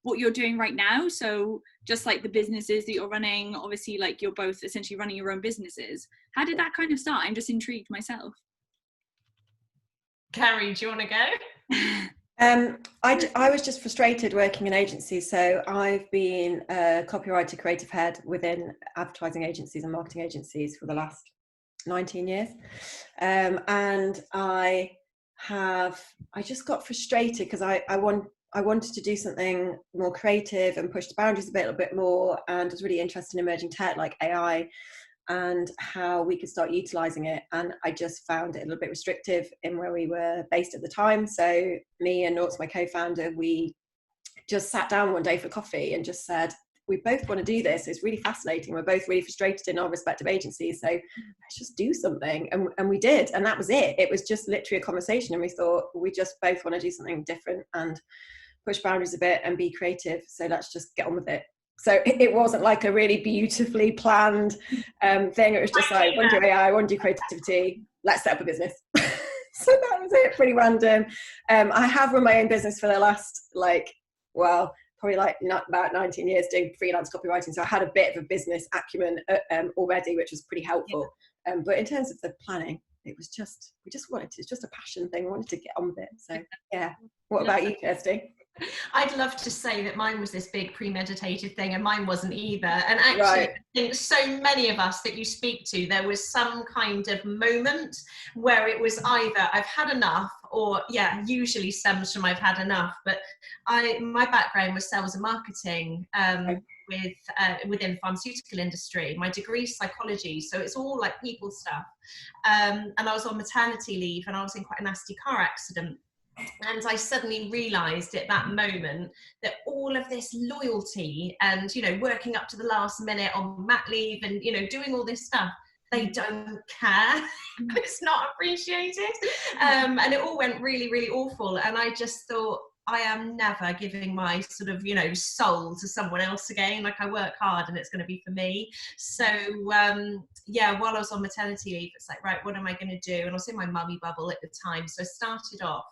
what you're doing right now? So just like the businesses that you're running, obviously like you're both essentially running your own businesses. How did that kind of start? I'm just intrigued myself. Kerry, do you want to go? I was just frustrated working in agencies. So I've been a copywriter, creative head within advertising agencies and marketing agencies for the last 19 years. And I just got frustrated because I wanted to do something more creative and push the boundaries a little bit more, and was really interested in emerging tech like AI and how we could start utilizing it. And I just found it a little bit restrictive in where we were based at the time. So me and Nort's my co-founder, we just sat down one day for coffee and just said, we both want to do this. It's really fascinating. We're both really frustrated in our respective agencies. So let's just do something. And we did. And that was it. It was just literally a conversation. And we thought, we just both want to do something different and push boundaries a bit and be creative. So let's just get on with it. So it wasn't like a really beautifully planned thing. It was just like, I want to do AI, I want to do creativity, let's set up a business. So that was it, pretty random. I have run my own business for the last, probably not about 19 years doing freelance copywriting. So I had a bit of a business acumen already, which was pretty helpful. But in terms of the planning, it's just a passion thing. We wanted to get on with it. So yeah. What about you, Kirsty? I'd love to say that mine was this big premeditated thing, and mine wasn't either. And actually, right. I think so many of us that you speak to, there was some kind of moment where it was either I've had enough, or usually stems from I've had enough. But my background was sales and marketing. Within pharmaceutical industry. My degree is psychology, so it's all like people stuff. And I was on maternity leave, and I was in quite a nasty car accident. And I suddenly realised at that moment that all of this loyalty and, working up to the last minute on mat leave and, doing all this stuff, they don't care. It's not appreciated. And it all went really, really awful. And I just thought, I am never giving my sort of, soul to someone else again. Like, I work hard and it's going to be for me. So, while I was on maternity leave, it's like, right, what am I going to do? And I was in my mummy bubble at the time. So I started off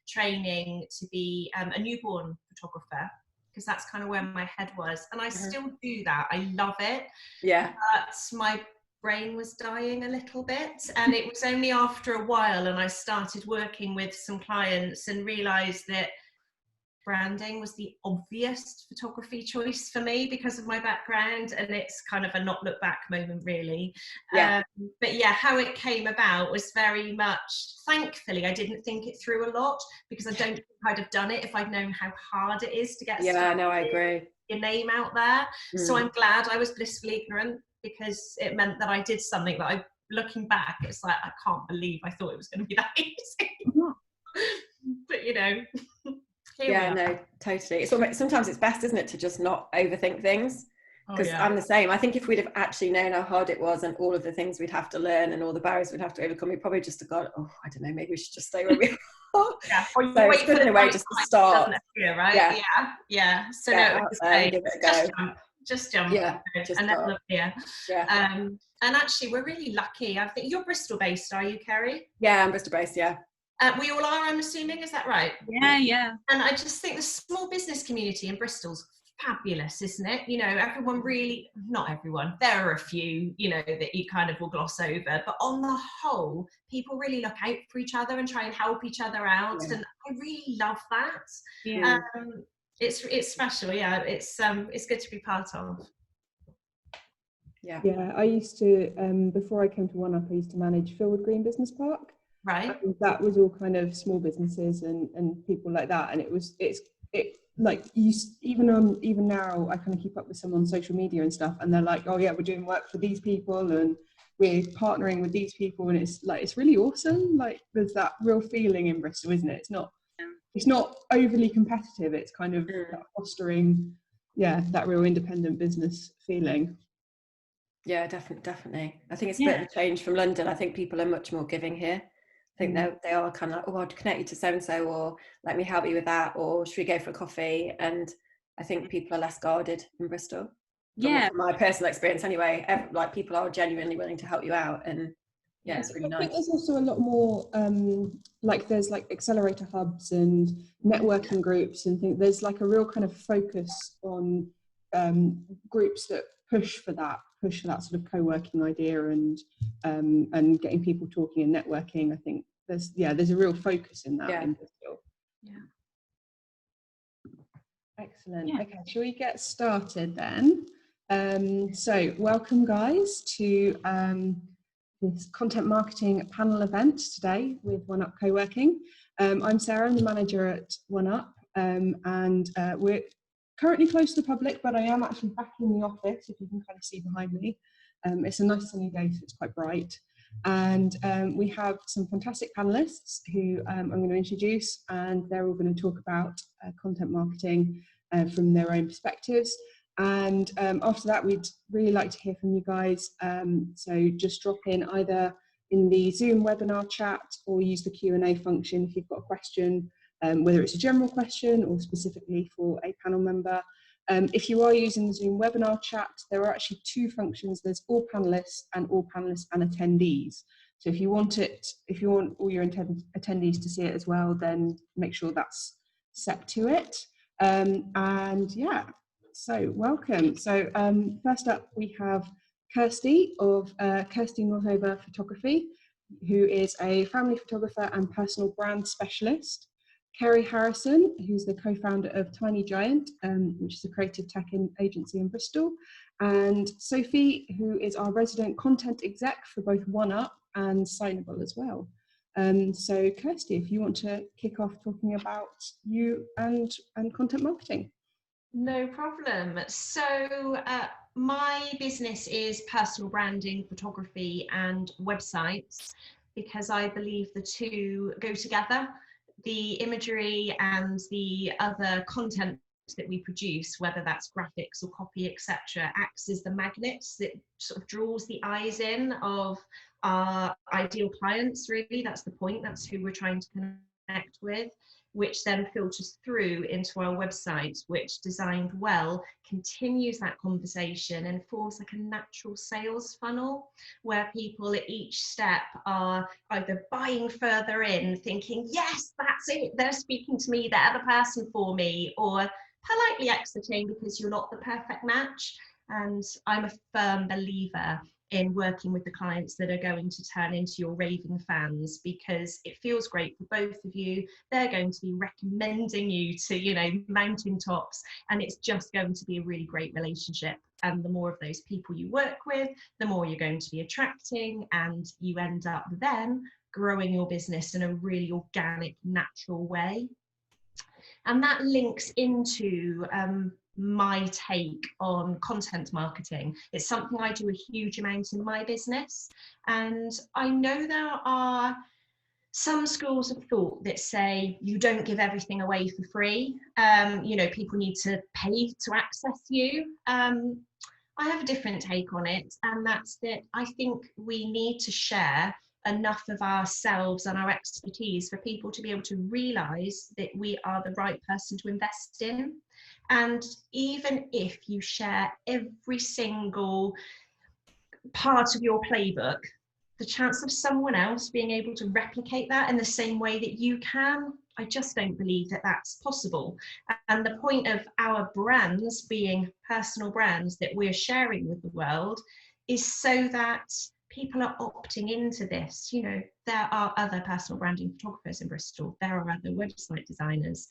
training to be a newborn photographer, because that's kind of where my head was. And I still do that. I love it. Yeah. But my brain was dying a little bit, and it was only after a while and I started working with some clients and realized that branding was the obvious photography choice for me because of my background, and it's kind of a not look back moment really. But how it came about was very much, thankfully I didn't think it through a lot, because I don't think I'd have done it if I'd known how hard it is to get I agree, your name out there. So I'm glad I was blissfully ignorant, because it meant that I did something that looking back, it's like, I can't believe I thought it was going to be that easy. But no, totally. It's almost, sometimes it's best, isn't it, to just not overthink things, because I'm the same. I think if we'd have actually known how hard it was and all of the things we'd have to learn and all the barriers we'd have to overcome, we'd probably just have gone, I don't know, maybe we should just stay where we are. Or you so wait it's good in a way just to start. Right? So no, give it a go. Just jump. And then look here. And actually, we're really lucky. I think you're Bristol based, are you, Kerry? Yeah, I'm Bristol based. Yeah. We all are, I'm assuming. Is that right? Yeah. And I just think the small business community in Bristol's fabulous, isn't it? Everyone really, not everyone, there are a few, that you kind of will gloss over, but on the whole, people really look out for each other and try and help each other out. And I really love that. It's special. It's good to be part of. I used to before I came to OneUp, I used to manage Field Green Business Park. Right. And that was all kind of small businesses and people like that, and even now I kind of keep up with some on social media and stuff, and they're like, oh yeah, we're doing work for these people and we're partnering with these people, and it's really awesome. Like, there's that real feeling in Bristol, isn't it? It's not overly competitive. It's kind of fostering that real independent business feeling. Yeah, definitely. I think it's a bit of a change from London. I think people are much more giving here. I think they are kind of like, I'll connect you to so-and-so, or let me help you with that, or should we go for a coffee? And I think people are less guarded in Bristol. From my personal experience anyway. Like, people are genuinely willing to help you out, and Yeah, it's really I think nice. there's also a lot more, like there's like accelerator hubs and networking groups and things. There's like a real kind of focus on groups that push for that sort of co-working idea and getting people talking and networking. I think there's a real focus in that in Bristol. Yeah. Excellent. Yeah. Okay, shall we get started then? So welcome guys to this content marketing panel event today with OneUp Coworking. I'm Sarah, I'm the manager at OneUp, and we're currently close to the public, but I am actually back in the office, if you can kind of see behind me. It's a nice sunny day, so it's quite bright. And we have some fantastic panelists who I'm going to introduce, and they're all going to talk about content marketing from their own perspectives. And after that, we'd really like to hear from you guys. So just drop in either in the Zoom webinar chat or use the Q&A function if you've got a question, whether it's a general question or specifically for a panel member. If you are using the Zoom webinar chat, there are actually two functions. There's all panelists and attendees. So if you want all your attendees to see it as well, then make sure that's set to it. And yeah. So welcome. So first up we have Kirsty of Kirsty Northover Photography, who is a family photographer and personal brand specialist. Kerry Harrison, who's the co-founder of Tiny Giant, which is a creative tech agency in Bristol. And Sophie, who is our resident content exec for both OneUp and Signable as well. So Kirsty, if you want to kick off talking about you and content marketing. No problem. So my business is personal branding, photography and websites, because I believe the two go together. The imagery and the other content that we produce, whether that's graphics or copy, etc., acts as the magnets that sort of draws the eyes in of our ideal clients, really. That's the point. That's who we're trying to connect with, which then filters through into our website, which, designed well, continues that conversation and forms like a natural sales funnel where people at each step are either buying further in, thinking, yes, that's it, they're speaking to me, they're the person for me, or politely exiting because you're not the perfect match. And I'm a firm believer in working with the clients that are going to turn into your raving fans, because it feels great for both of you. They're going to be recommending you to, you know, mountaintops, and it's just going to be a really great relationship. And the more of those people you work with, the more you're going to be attracting, and you end up then growing your business in a really organic, natural way. And that links into my take on content marketing. It's something I do a huge amount in my business. And I know there are some schools of thought that say you don't give everything away for free. You know, people need to pay to access you. I have a different take on it, and that's that I think we need to share enough of ourselves and our expertise for people to be able to realise that we are the right person to invest in. And even if you share every single part of your playbook, the chance of someone else being able to replicate that in the same way that you can, I just don't believe that that's possible. And the point of our brands being personal brands that we're sharing with the world is so that people are opting into this. You know, there are other personal branding photographers in Bristol, there are other website designers.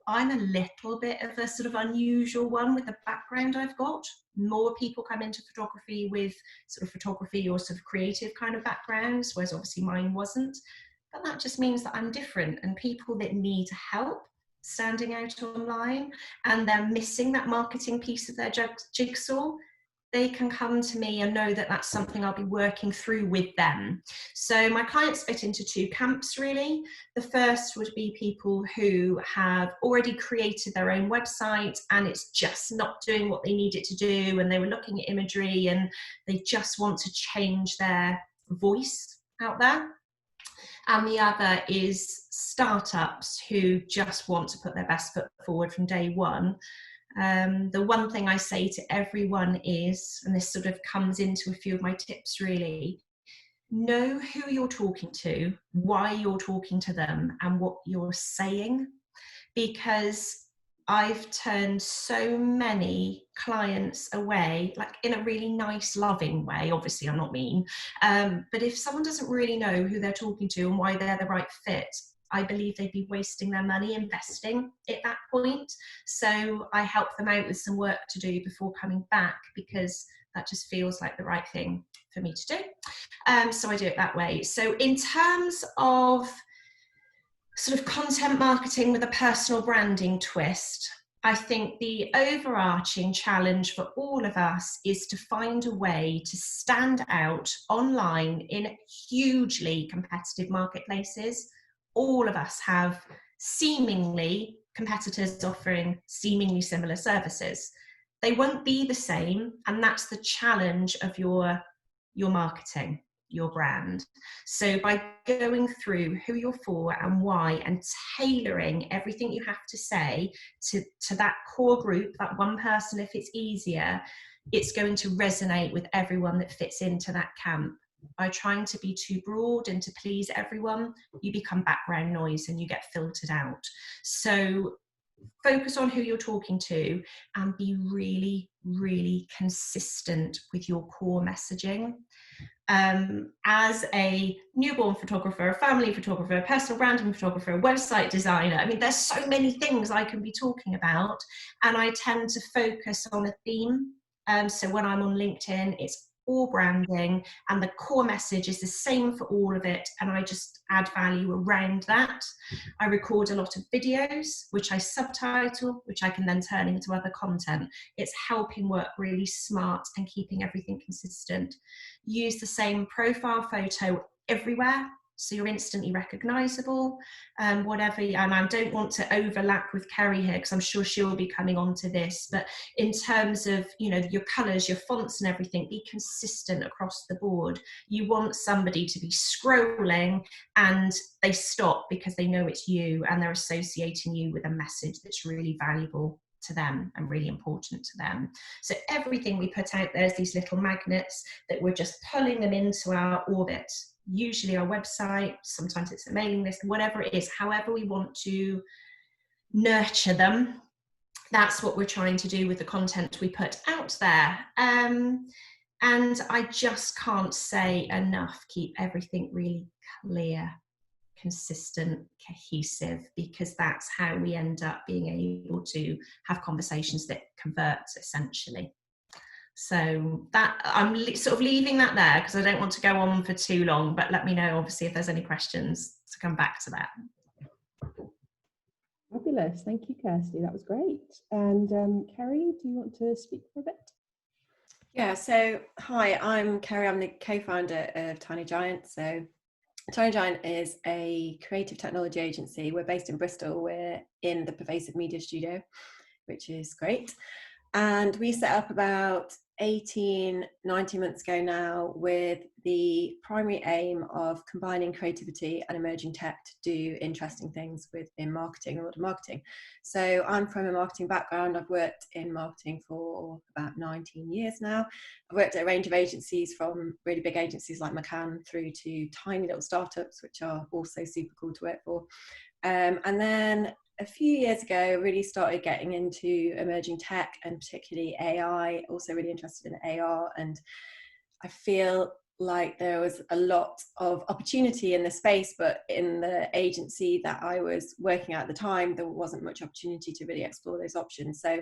I'm a little bit of a sort of unusual one with the background I've got. More people come into photography with sort of photography or sort of creative kind of backgrounds, whereas obviously mine wasn't. But that just means that I'm different, and people that need help standing out online and they're missing that marketing piece of their jigsaw, they can come to me and know that that's something I'll be working through with them. So my clients fit into two camps, really. The first would be people who have already created their own website and it's just not doing what they need it to do, and they were looking at imagery and they just want to change their voice out there. And the other is startups who just want to put their best foot forward from day one. The one thing I say to everyone is, and this sort of comes into a few of my tips really, know who you're talking to, why you're talking to them, and what you're saying, because I've turned so many clients away, like in a really nice, loving way. Obviously, I'm not mean. But if someone doesn't really know who they're talking to and why they're the right fit, I believe they'd be wasting their money investing at that point. So I help them out with some work to do before coming back, because that just feels like the right thing for me to do. So I do it that way. So in terms of sort of content marketing with a personal branding twist, I think the overarching challenge for all of us is to find a way to stand out online in hugely competitive marketplaces. All of us have seemingly competitors offering seemingly similar services. They won't be the same, and that's the challenge of your marketing, your brand. So by going through who you're for and why, and tailoring everything you have to say to that core group, that one person, if it's easier, it's going to resonate with everyone that fits into that camp. By trying to be too broad and to please everyone, you become background noise and you get filtered out. So focus on who you're talking to and be really, really consistent with your core messaging. As a newborn photographer, a family photographer, a personal branding photographer, a website designer, I mean, there's so many things I can be talking about, and I tend to focus on a theme. So when I'm on LinkedIn, it's all branding, and the core message is the same for all of it, and I just add value around that. I record a lot of videos, which I subtitle, which I can then turn into other content. It's helping work really smart and keeping everything consistent. Use the same profile photo everywhere, so you're instantly recognizable, whatever. And I don't want to overlap with Kerry here, because I'm sure she'll be coming on to this, but in terms of, you know, your colors, your fonts and everything, be consistent across the board. You want somebody to be scrolling and they stop because they know it's you, and they're associating you with a message that's really valuable to them and really important to them. So everything we put out there is these little magnets that we're just pulling them into our orbit. Usually our website, sometimes it's a mailing list, whatever it is, however we want to nurture them, that's what we're trying to do with the content we put out there. And I just can't say enough, keep everything really clear, consistent, cohesive, because that's how we end up being able to have conversations that convert, essentially. So that I'm sort of leaving that there, because I don't want to go on for too long, but let me know obviously if there's any questions to come back to that. Fabulous, thank you, Kirsty, that was great. And Kerry, do you want to speak for a bit? Yeah, so hi, I'm Kerry. I'm the co-founder of Tiny Giant. So Tiny Giant is a creative technology agency. We're based in Bristol. We're in the Pervasive Media Studio, which is great. And we set up about 18, 19 months ago now, with the primary aim of combining creativity and emerging tech to do interesting things within marketing, or marketing. So I'm from a marketing background. I've worked in marketing for about 19 years now. I've worked at a range of agencies, from really big agencies like McCann through to tiny little startups, which are also super cool to work for. And then a few years ago, really started getting into emerging tech, and particularly AI, also really interested in AR. And I feel like there was a lot of opportunity in the space, but in the agency that I was working at the time, there wasn't much opportunity to really explore those options. So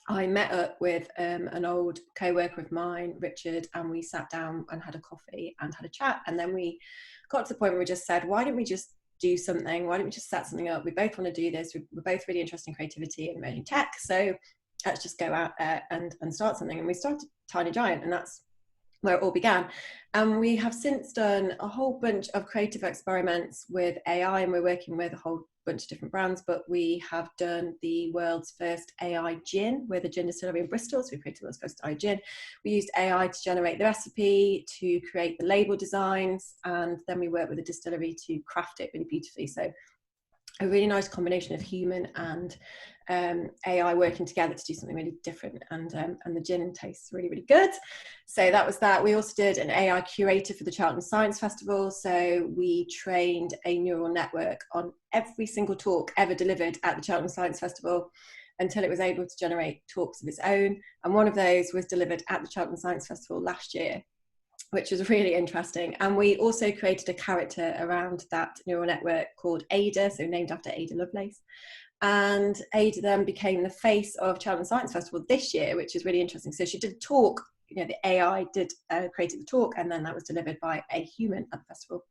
I met up with an old co-worker of mine, Richard, and we sat down and had a coffee and had a chat. And then we got to the point where we just said, why don't we just do something? Why don't we just set something up? We both want to do this. We're both really interested in creativity and emerging tech. So let's just go out there and start something. And we started Tiny Giant, and that's where it all began. And we have since done a whole bunch of creative experiments with AI, and we're working with a whole bunch of different brands, but we have done the world's first AI gin. We're the gin distillery in Bristol, so we created the world's first AI gin. We used AI to generate the recipe, to create the label designs, and then we worked with the distillery to craft it really beautifully. So a really nice combination of human and AI working together to do something really different, and the gin tastes really, really good. So that was that. We also did an AI curator for the Cheltenham Science Festival. So we trained a neural network on every single talk ever delivered at the Cheltenham Science Festival until it was able to generate talks of its own. And one of those was delivered at the Cheltenham Science Festival last year, which was really interesting. And we also created a character around that neural network called Ada, so named after Ada Lovelace. And Ada then became the face of Cheltenham Science Festival this year, which is really interesting. So she did a talk, you know, the AI did created the talk, and then that was delivered by a human at the festival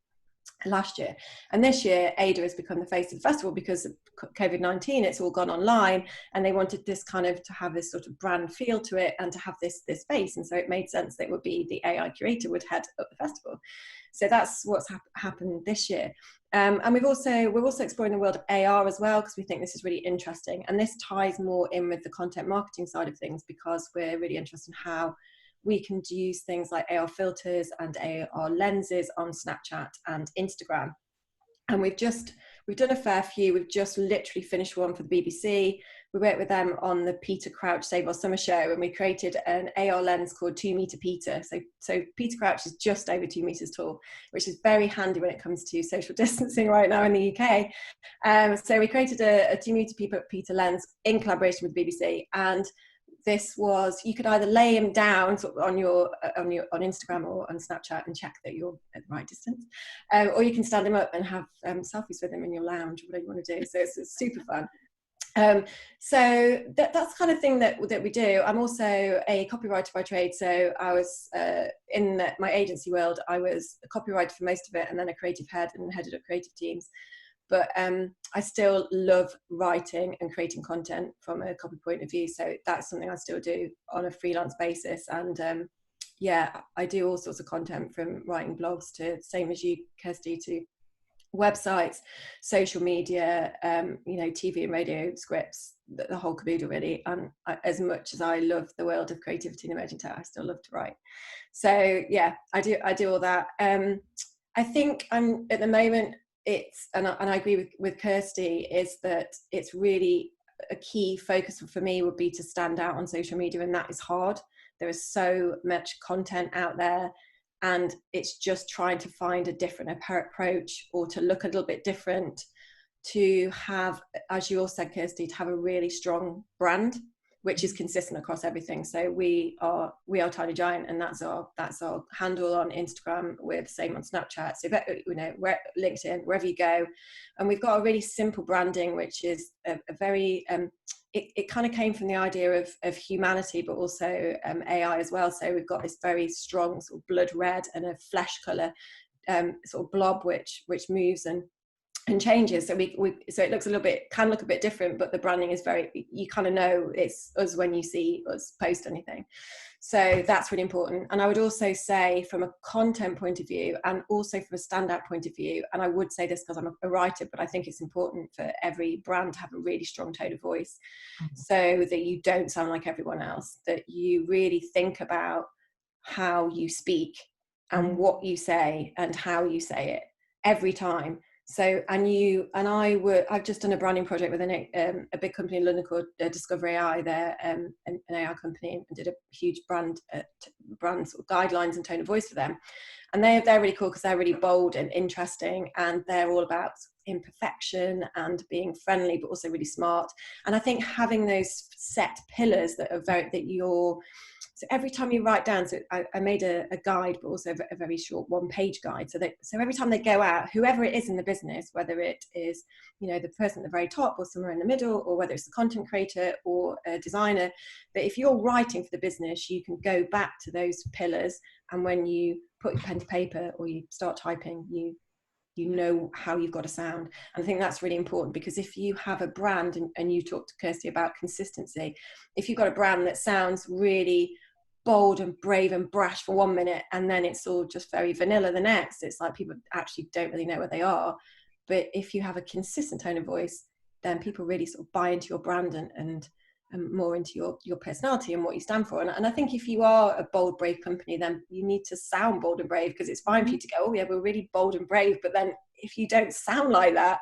last year. And this year Ada has become the face of the festival because of COVID-19. It's all gone online, and they wanted this kind of to have this sort of brand feel to it and to have this face, and so it made sense that it would be the AI curator would head up the festival. So that's what's happened this year. And we're also exploring the world of AR as well, because we think this is really interesting, and this ties more in with the content marketing side of things, because we're really interested in how we can use things like AR filters and AR lenses on Snapchat and Instagram. And we've done a fair few. We've just literally finished one for the BBC. We worked with them on the Peter Crouch Save Our Summer show, and we created an AR lens called 2 meter Peter. So Peter Crouch is just over 2 meters tall, which is very handy when it comes to social distancing right now in the UK. So we created a 2 meter Peter lens in collaboration with the BBC, and this was, you could either lay him down sort of on Instagram or on Snapchat and check that you're at the right distance, or you can stand him up and have selfies with him in your lounge, whatever you want to do. So it's super fun. So that's the kind of thing that we do. I'm also a copywriter by trade. So I was in my agency world, I was a copywriter for most of it, and then a creative head and headed up creative teams. But I still love writing and creating content from a copy point of view. So that's something I still do on a freelance basis. And yeah, I do all sorts of content, from writing blogs to, same as you, Kirsty, to websites, social media, you know, TV and radio scripts, the whole caboodle really. And as much as I love the world of creativity and emerging tech, I still love to write. So yeah, I do all that. I think I'm at the moment, and I agree with Kirsty, is that it's really a key focus for me would be to stand out on social media, and that is hard. There is so much content out there, and it's just trying to find a different approach, or to look a little bit different, to have, as you all said, Kirsty, to have a really strong brand which is consistent across everything. So we are Tiny Giant, and that's our handle on Instagram. We're the same on Snapchat. So you know, we're LinkedIn, wherever you go, and we've got a really simple branding, which is a very it kind of came from the idea of humanity, but also AI as well. So we've got this very strong sort of blood red and a flesh color sort of blob which moves and changes. So so it looks can look a bit different, but the branding is very, you kind of know it's us when you see us post anything. So that's really important. And I would also say, from a content point of view, and also from a standout point of view, and I would say this because I'm a writer, but I think it's important for every brand to have a really strong tone of voice, so that you don't sound like everyone else, that you really think about how you speak and what you say and how you say it every time. So, I've just done a branding project with a big company in London called Discover AI. They're an AI company, and did a huge brand sort of guidelines and tone of voice for them. And they're really cool because they're really bold and interesting, and they're all about imperfection and being friendly, but also really smart. And I think having those set pillars that are so every time you write down, so I made a guide, but also a very short 1-page guide. So every time they go out, whoever it is in the business, whether it is, you know, the person at the very top or somewhere in the middle, or whether it's a content creator or a designer, but if you're writing for the business, you can go back to those pillars. And when you put your pen to paper or you start typing, you know how you've got to sound. And I think that's really important, because if you have a brand, and you talked to Kirsty about consistency, if you've got a brand that sounds really bold and brave and brash for 1 minute, and then it's all just very vanilla the next, it's like people actually don't really know where they are. But if you have a consistent tone of voice, then people really sort of buy into your brand and more into your personality and what you stand for. And I think if you are a bold, brave company, then you need to sound bold and brave, because it's fine for you to go, oh yeah, we're really bold and brave, but then if you don't sound like that,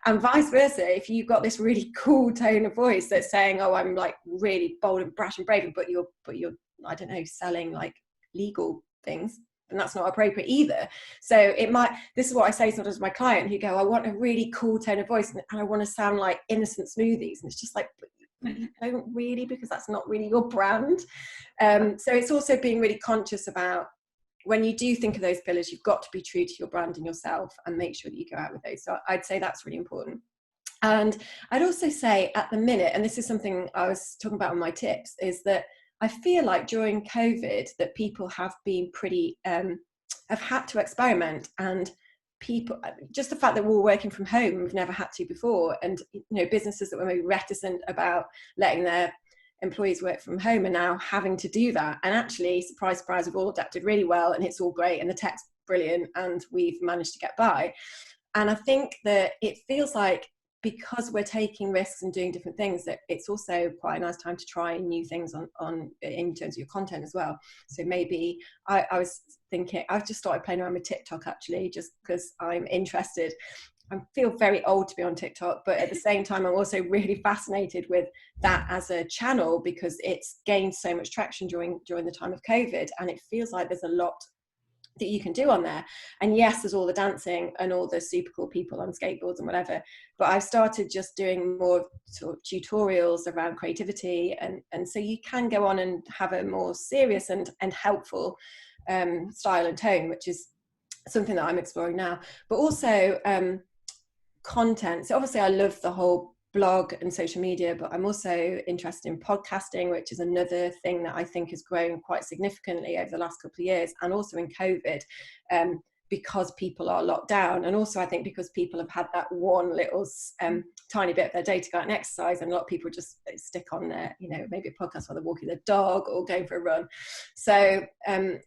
and vice versa, if you've got this really cool tone of voice that's saying, oh, I'm like really bold and brash and brave, but you're I don't know, selling like legal things, and that's not appropriate either. So this is what I say sometimes to my client who go, I want a really cool tone of voice and I want to sound like Innocent Smoothies, and it's just like, you don't really, because that's not really your brand. So it's also being really conscious about, when you do think of those pillars, you've got to be true to your brand and yourself and make sure that you go out with those. So I'd say that's really important. And I'd also say at the minute, and this is something I was talking about in my tips, is that I feel like during COVID that people have been pretty, have had to experiment, and people, just the fact that we're all working from home, we've never had to before. And, you know, businesses that were maybe reticent about letting their employees work from home are now having to do that. And actually, surprise, surprise, we've all adapted really well, and it's all great, and the tech's brilliant, and we've managed to get by. And I think that it feels like, because we're taking risks and doing different things, that it's also quite a nice time to try new things on in terms of your content as well. So maybe I was thinking, I've just started playing around with TikTok actually, just because I'm interested. I feel very old to be on TikTok, but at the same time, I'm also really fascinated with that as a channel, because it's gained so much traction during the time of COVID, and it feels like there's a lot that you can do on there. And yes, there's all the dancing and all the super cool people on skateboards and whatever, but I've started just doing more sort of tutorials around creativity, and so you can go on and have a more serious and helpful style and tone, which is something that I'm exploring now. But also content. So obviously I love the whole blog and social media, but I'm also interested in podcasting, which is another thing that I think has grown quite significantly over the last couple of years, and also in COVID, because people are locked down, and also I think because people have had that one little tiny bit of their day to go out and exercise, and a lot of people just stick on their, you know, maybe a podcast while they're walking their dog or going for a run. So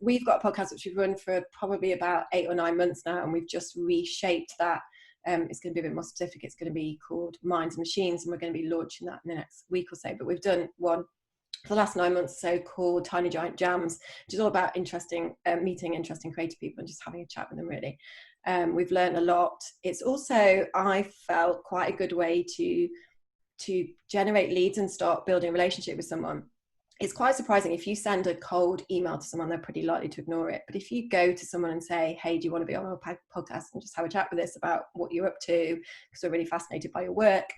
we've got a podcast which we've run for probably about 8 or 9 months now, and we've just reshaped that. It's going to be a bit more specific. It's going to be called Minds and Machines, and we're going to be launching that in the next week or so. But we've done one for the last 9 months or so called Tiny Giant Jams, which is all about meeting interesting creative people and just having a chat with them, really. We've learned a lot. It's also, I felt, quite a good way to generate leads and start building a relationship with someone. It's quite surprising. If you send a cold email to someone, they're pretty likely to ignore it. But if you go to someone and say, hey, do you want to be on our podcast and just have a chat with us about what you're up to, because we're really fascinated by your work,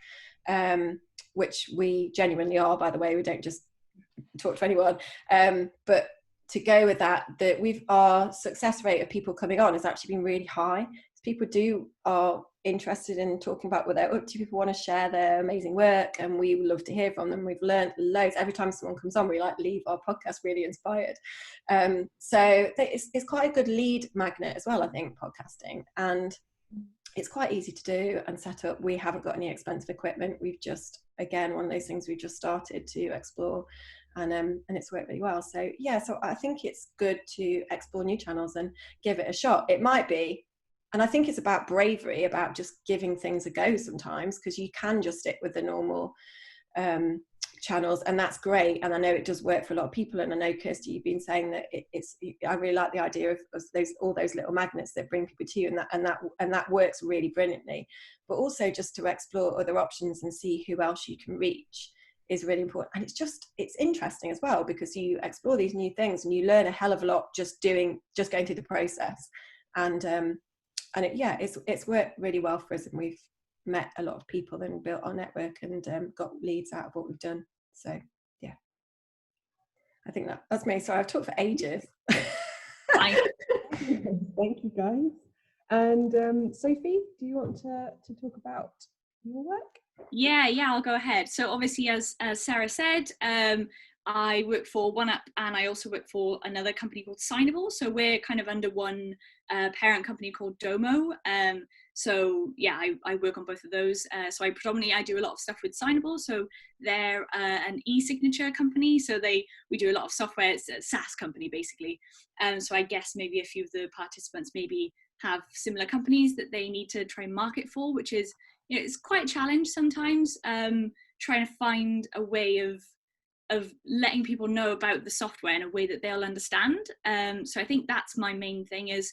which we genuinely are, by the way. We don't just talk to anyone. But to go with that, our success rate of people coming on has actually been really high. People are interested in talking about what they're up to. People want to share their amazing work, and we love to hear from them. We've learned loads. Every time someone comes on, we leave our podcast really inspired. So it's quite a good lead magnet as well, I think, podcasting. And it's quite easy to do and set up. We haven't got any expensive equipment. We've just, again, one of those things we've just started to explore, and it's worked really well. So yeah, so I think it's good to explore new channels and give it a shot. It might be, and I think it's about bravery, about just giving things a go sometimes, because you can just stick with the normal channels, and that's great. And I know it does work for a lot of people. And I know, Kirsty, you've been saying that I really like the idea of all those little magnets that bring people to you, and that works really brilliantly. But also just to explore other options and see who else you can reach is really important. And it's interesting as well, because you explore these new things and you learn a hell of a lot just going through the process. And it's worked really well for us, and we've met a lot of people and built our network and got leads out of what we've done. So yeah, I think that's me. Sorry, I've talked for ages. Thank you, guys. And Sophie, do you want to talk about your work? Yeah, I'll go ahead. So obviously, as Sarah said, I work for OneUp, and I also work for another company called Signable. So we're kind of under one parent company called Domo. So yeah, I work on both of those. So I do a lot of stuff with Signable. So they're an e-signature company. So we do a lot of software. It's a SaaS company basically. So I guess maybe a few of the participants maybe have similar companies that they need to try and market for, which is, you know, it's quite a challenge sometimes, trying to find a way of letting people know about the software in a way that they'll understand. So I think that's my main thing is,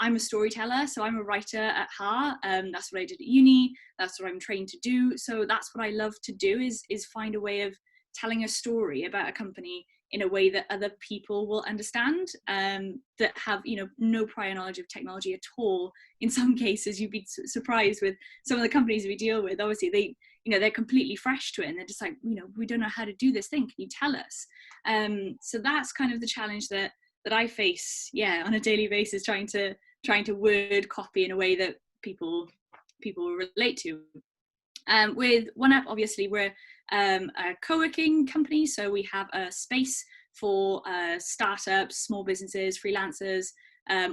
I'm a storyteller, so I'm a writer at heart. That's what I did at uni. That's what I'm trained to do. So that's what I love to do, is find a way of telling a story about a company in a way that other people will understand, that have, you know, no prior knowledge of technology at all. In some cases, you'd be surprised with some of the companies we deal with. Obviously, they, you know, they're completely fresh to it, and they're just like, you know, we don't know how to do this thing. Can you tell us? So that's kind of the challenge that I face, yeah, on a daily basis, trying to word copy in a way that people relate to. With OneUp, obviously, we're a co-working company, so we have a space for startups, small businesses, freelancers,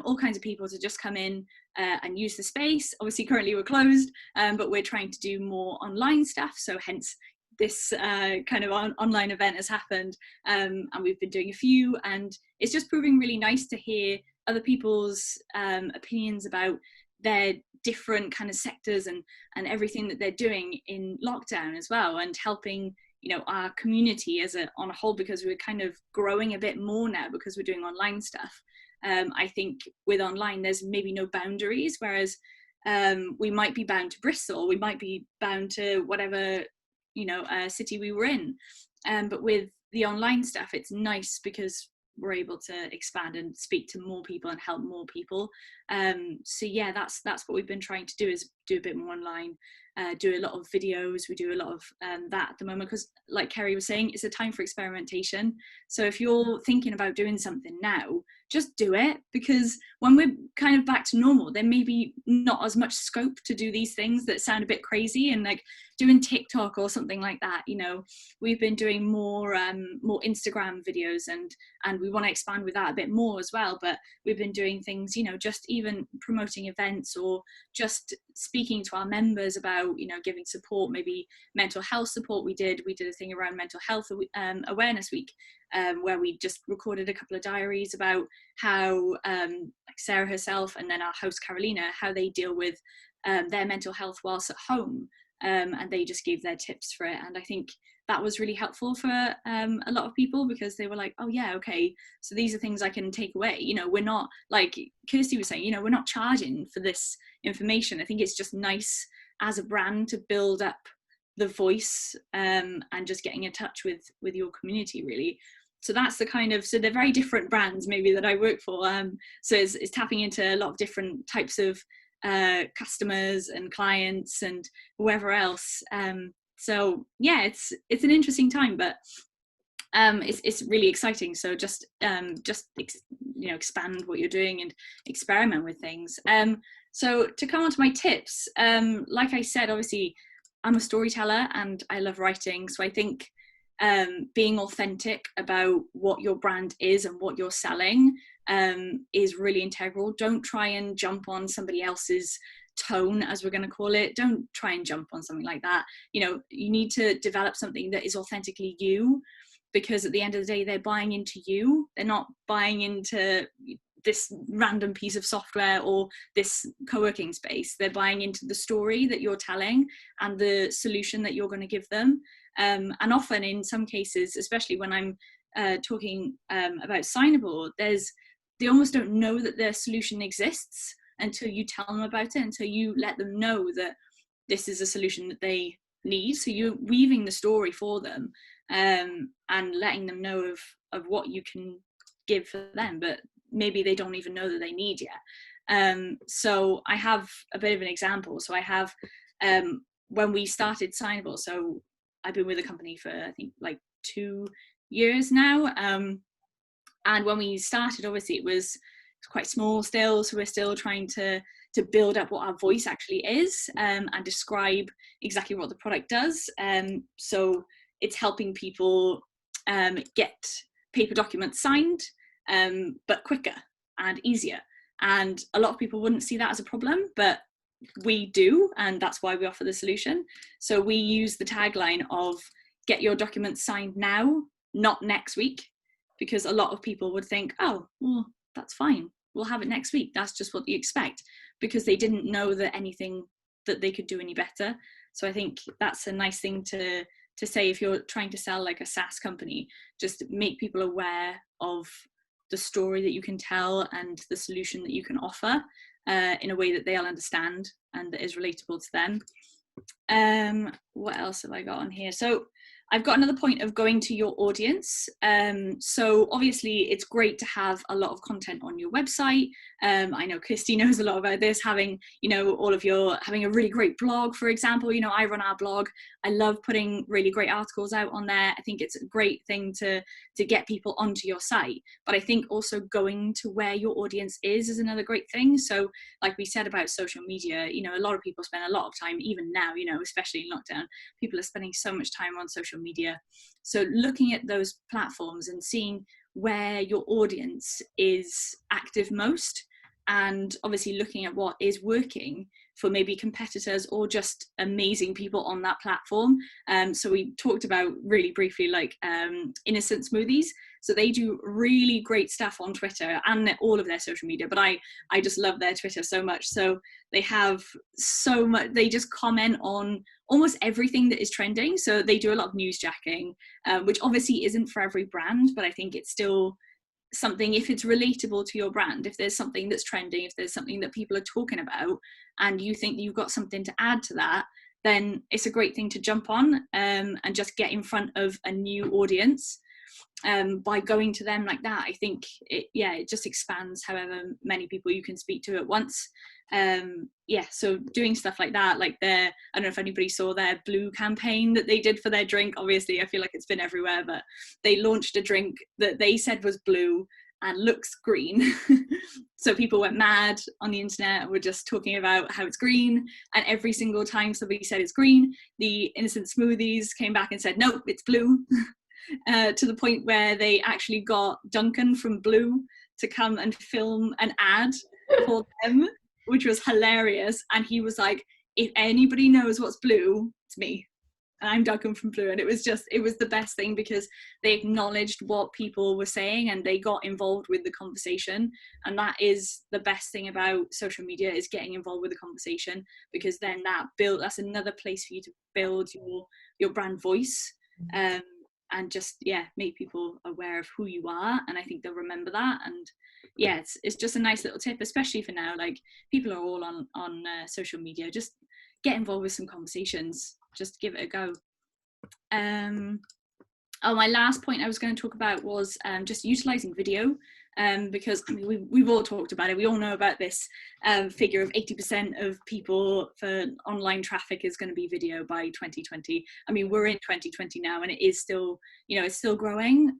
all kinds of people to just come in and use the space. Obviously, currently we're closed, but we're trying to do more online stuff, so hence this kind of online event has happened, and we've been doing a few, and it's just proving really nice to hear other people's opinions about their different kind of sectors and everything that they're doing in lockdown as well, and helping, you know, our community on a whole, because we're kind of growing a bit more now because we're doing online stuff. I think with online there's maybe no boundaries, whereas we might be bound to Bristol, we might be bound to whatever, you know, city we were in, but with the online stuff it's nice because we're able to expand and speak to more people and help more people. So yeah, that's what we've been trying to do, is do a bit more online, do a lot of videos. We do a lot of that at the moment, because like Kerry was saying, it's a time for experimentation. So if you're thinking about doing something now, just do it, because when we're kind of back to normal, there may be not as much scope to do these things that sound a bit crazy, and like doing TikTok or something like that. You know, we've been doing more Instagram videos, and we want to expand with that a bit more as well. But we've been doing things, you know, just even promoting events, or just speaking to our members about, you know, giving support, maybe mental health support. We did a thing around mental health awareness week, where we just recorded a couple of diaries about how like Sarah herself and then our host Carolina, how they deal with their mental health whilst at home, and they just gave their tips for it. And I think that was really helpful for a lot of people, because they were like, oh yeah, okay, so these are things I can take away. You know, we're not, like Kirsty was saying, you know, we're not charging for this information. I think it's just nice as a brand to build up the voice, and just getting in touch with your community, really. So that's the kind of, so they're very different brands maybe that I work for. So it's tapping into a lot of different types of customers and clients and whoever else. So yeah, it's an interesting time, but it's really exciting. So just you know, expand what you're doing and experiment with things. So to come on to my tips, like I said, obviously I'm a storyteller and I love writing. So I think being authentic about what your brand is and what you're selling is really integral. Don't try and jump on somebody else's tone, as we're going to call it. Don't try and jump on something like that. You know, you need to develop something that is authentically you, because at the end of the day, they're buying into you. They're not buying into this random piece of software or this co-working space. They're buying into the story that you're telling and the solution that you're going to give them. And often in some cases, especially when I'm talking about Signable, they almost don't know that their solution exists until you tell them about it, until you let them know that this is a solution that they need. So you're weaving the story for them, and letting them know of what you can give for them, but maybe they don't even know that they need yet. So I have a bit of an example. So I have, when we started Signable, so I've been with the company for I think like 2 years now, and when we started, obviously it was quite small still, so we're still trying to build up what our voice actually is, and describe exactly what the product does. So it's helping people get paper documents signed, but quicker and easier. And a lot of people wouldn't see that as a problem, but we do, and that's why we offer the solution. So we use the tagline of get your documents signed now, not next week, because a lot of people would think, oh, well, that's fine, we'll have it next week. That's just what you expect, because they didn't know that anything that they could do any better. So I think that's a nice thing to say if you're trying to sell like a SaaS company, just make people aware of the story that you can tell and the solution that you can offer in a way that they'll understand and that is relatable to them. What else have I got on here? So I've got another point of going to your audience. So obviously it's great to have a lot of content on your website. I know Kirsty knows a lot about this, having, you know, having a really great blog, for example. You know, I run our blog. I love putting really great articles out on there. I think it's a great thing to get people onto your site. But I think also going to where your audience is another great thing. So like we said about social media, you know, a lot of people spend a lot of time, even now, you know, especially in lockdown, people are spending so much time on social media. So looking at those platforms and seeing where your audience is active most, and obviously looking at what is working for maybe competitors or just amazing people on that platform. So we talked about really briefly, like Innocent Smoothies. So they do really great stuff on Twitter and all of their social media, but I just love their Twitter so much. So they have so much, they just comment on almost everything that is trending. So they do a lot of newsjacking, which obviously isn't for every brand, but I think it's still something, if it's relatable to your brand, if there's something that's trending, if there's something that people are talking about and you think that you've got something to add to that, then it's a great thing to jump on and just get in front of a new audience by going to them like that. I think it just expands however many people you can speak to at once. So doing stuff like that, like I don't know if anybody saw their blue campaign that they did for their drink. Obviously I feel like it's been everywhere, but they launched a drink that they said was blue and looks green. So people went mad on the internet and were just talking about how it's green, and every single time somebody said it's green, the Innocent Smoothies came back and said nope, it's blue. To the point where they actually got Duncan from Blue to come and film an ad for them, which was hilarious. And he was like, if anybody knows what's blue, it's me. And I'm Duncan from Blue. And it was the best thing, because they acknowledged what people were saying and they got involved with the conversation. And that is the best thing about social media, is getting involved with the conversation, because then that's another place for you to build your brand voice. And just make people aware of who you are, and I think they'll remember that. And it's just a nice little tip, especially for now, like people are all on social media. Just get involved with some conversations, just give it a go. My last point I was going to talk about was just utilizing video, because I mean we've all talked about it. We all know about this figure of 80% of people for online traffic is going to be video by 2020. I mean, we're in 2020 now, and it is still, it's still growing.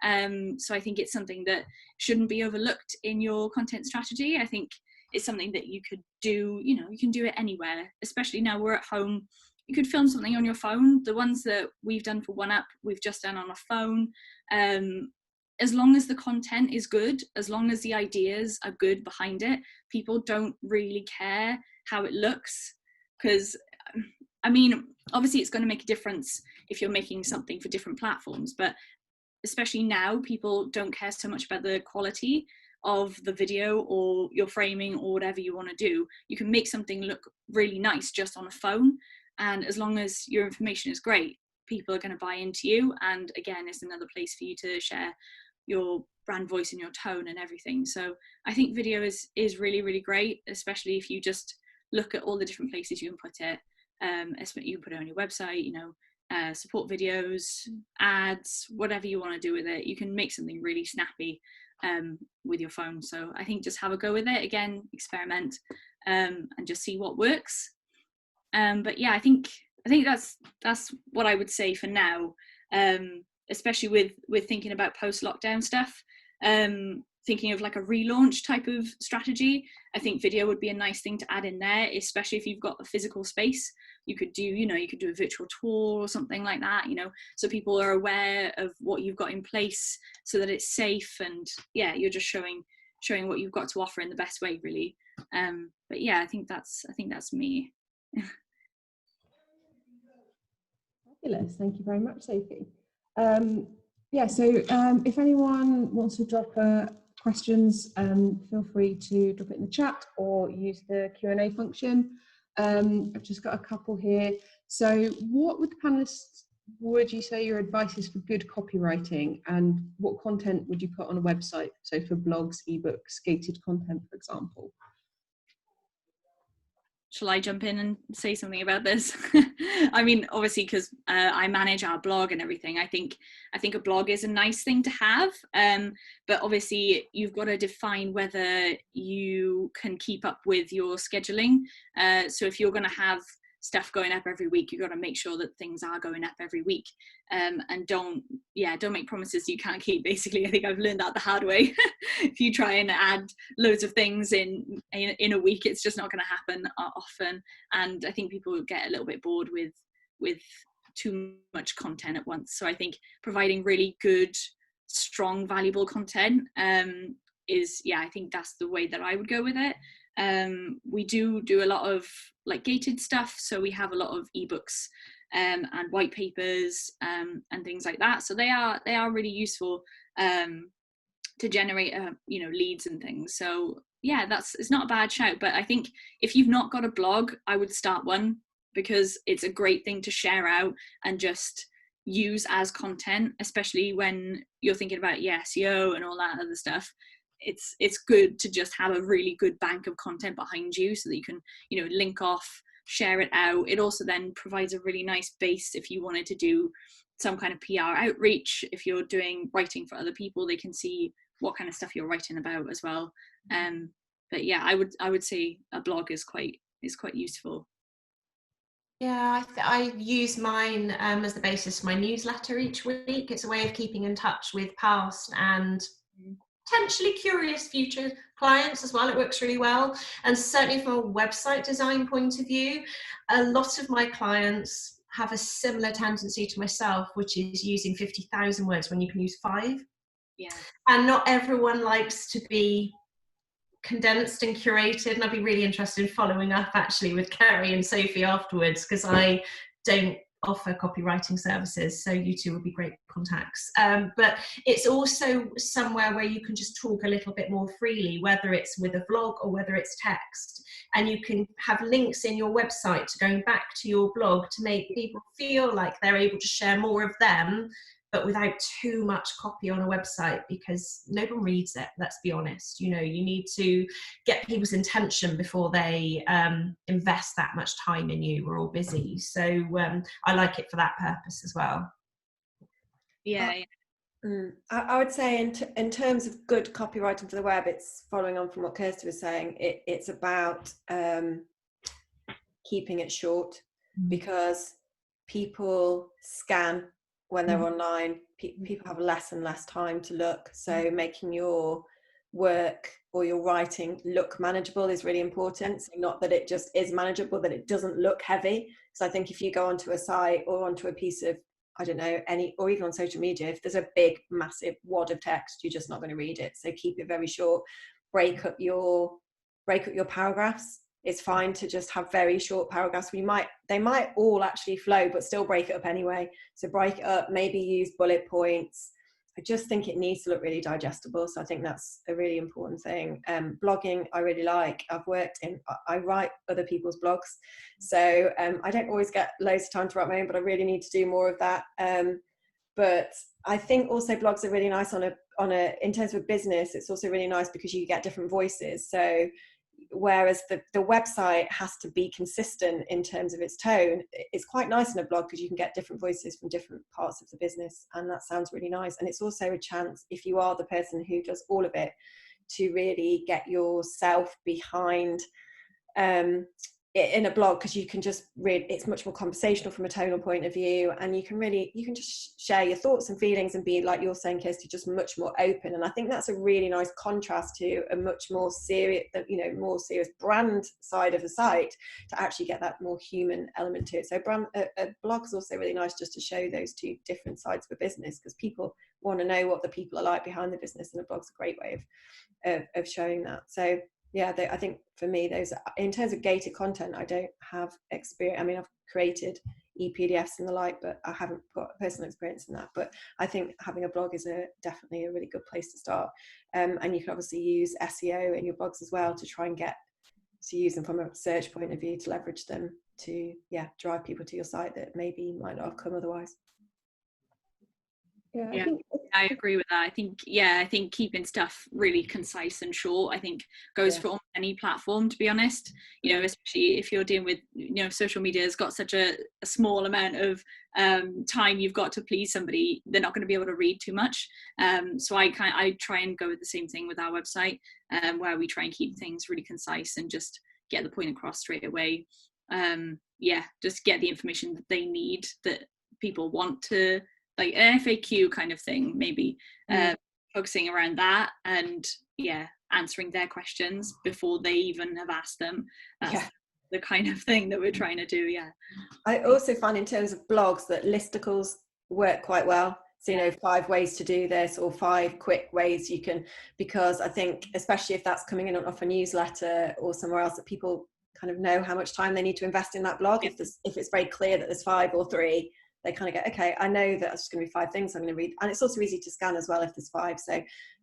So I think it's something that shouldn't be overlooked in your content strategy. I think it's something that you could do. You can do it anywhere, especially now we're at home. You could film something on your phone. The ones that we've done for OneUp, we've just done on a phone. As long as the content is good, as long as the ideas are good behind it, people don't really care how it looks. Because, I mean, obviously it's going to make a difference if you're making something for different platforms, but especially now, people don't care so much about the quality of the video or your framing or whatever you want to do. You can make something look really nice just on a phone. And as long as your information is great, people are going to buy into you. And again, it's another place for you to share your brand voice and your tone and everything. So I think video is really, really great, especially if you just look at all the different places you can put it. You can put it on your website, support videos, ads, whatever you want to do with it. You can make something really snappy with your phone. So I think just have a go with it. Again, experiment and just see what works. But yeah, I think that's what I would say for now, especially with thinking about post-lockdown stuff, thinking of like a relaunch type of strategy. I think video would be a nice thing to add in there, especially if you've got a physical space. You could do a virtual tour or something like that, so people are aware of what you've got in place, so that it's safe, and you're just showing what you've got to offer in the best way, really. But yeah, I think that's me. Fabulous. Thank you very much, Sophie. So if anyone wants to drop questions, feel free to drop it in the chat or use the Q&A function. I've just got a couple here. So what would the panelists would you say your advice is for good copywriting, and what content would you put on a website? So for blogs, ebooks, gated content, for example. Shall I jump in and say something about this? I mean, obviously, because I manage our blog and everything, I think a blog is a nice thing to have. But obviously, you've got to define whether you can keep up with your scheduling. So if you're going to have stuff going up every week, you've got to make sure that things are going up every week. And don't make promises you can't keep. Basically, I think I've learned that the hard way. If you try and add loads of things in a week, it's just not going to happen often. And I think people get a little bit bored with too much content at once. So I think providing really good, strong, valuable content is, I think that's the way that I would go with it. We do a lot of like gated stuff, so we have a lot of ebooks and white papers and things like that. So they are really useful to generate leads and things. So it's not a bad shout. But I think if you've not got a blog, I would start one, because it's a great thing to share out and just use as content, especially when you're thinking about SEO and all that other stuff. It's good to just have a really good bank of content behind you, so that you can link off, share it out. It also then provides a really nice base if you wanted to do some kind of PR outreach. If you're doing writing for other people, they can see what kind of stuff you're writing about as well. But I would say a blog is quite useful. Yeah, I use mine as the basis for my newsletter each week. It's a way of keeping in touch with past and potentially curious future clients as well. It works really well. And certainly from a website design point of view, a lot of my clients have a similar tendency to myself, which is using 50,000 words when you can use 5. Yeah. And not everyone likes to be condensed and curated. And I'd be really interested in following up actually with Kerry and Sophie afterwards, because I don't offer copywriting services, so you two would be great contacts. But it's also somewhere where you can just talk a little bit more freely, whether it's with a vlog or whether it's text, and you can have links in your website to going back to your blog to make people feel like they're able to share more of them, but without too much copy on a website, because no one reads it, let's be honest. You need to get people's intention before they invest that much time in you. We're all busy. So I like it for that purpose as well. I would say in terms of good copywriting for the web, it's following on from what Kirsty was saying. It's about keeping it short, because people scan when they're online. People have less and less time to look, so making your work or your writing look manageable is really important. So not that it just is manageable, that it doesn't look heavy. So I think if you go onto a site or onto a piece of, I don't know, or even on social media, if there's a big massive wad of text, you're just not going to read it. So keep it very short. Break up your paragraphs. It's fine to just have very short paragraphs. They might all actually flow, but still break it up anyway. So break it up, maybe use bullet points. I just think it needs to look really digestible. So I think that's a really important thing. Blogging, I really like. I write other people's blogs. So I don't always get loads of time to write my own, but I really need to do more of that. But I think also blogs are really nice in terms of business. It's also really nice because you get different voices. So whereas the website has to be consistent in terms of its tone, it's quite nice in a blog because you can get different voices from different parts of the business, and that sounds really nice. And it's also a chance, if you are the person who does all of it, to really get yourself behind in a blog, because you can just read, it's much more conversational from a tonal point of view, and you can just share your thoughts and feelings and be, like you're saying, Kirsty, just much more open. And I think that's a really nice contrast to a much more serious, more serious brand side of the site, to actually get that more human element to it. So a blog is also really nice just to show those two different sides of a business, because people want to know what the people are like behind the business, and a blog's a great way of showing that. So yeah, I think for me, those, in terms of gated content, I don't have experience. I mean, I've created ePDFs and the like, but I haven't got personal experience in that. But I think having a blog is definitely a really good place to start. And you can obviously use SEO in your blogs as well to try and use them from a search point of view, to leverage them to drive people to your site that maybe might not have come otherwise. I think I agree with that. I think keeping stuff really concise and short, I think goes for any platform, to be honest. You know, especially if you're dealing with, you know, social media has got such a small amount of time you've got to please somebody, they're not going to be able to read too much. So I try and go with the same thing with our website, where we try and keep things really concise and just get the point across straight away. Just get the information that they need, that people want to, like an FAQ kind of thing, maybe focusing around that and answering their questions before they even have asked them. That's the kind of thing that we're trying to do. I also find in terms of blogs that listicles work quite well. So, you know, 5 ways to do this, or 5 quick ways you can, because I think especially if that's coming in off a newsletter or somewhere else, that people kind of know how much time they need to invest in that blog. If it's very clear that there's 5 or 3, they kind of go, okay, I know that it's going to be 5 things I'm going to read. And it's also easy to scan as well if there's 5. So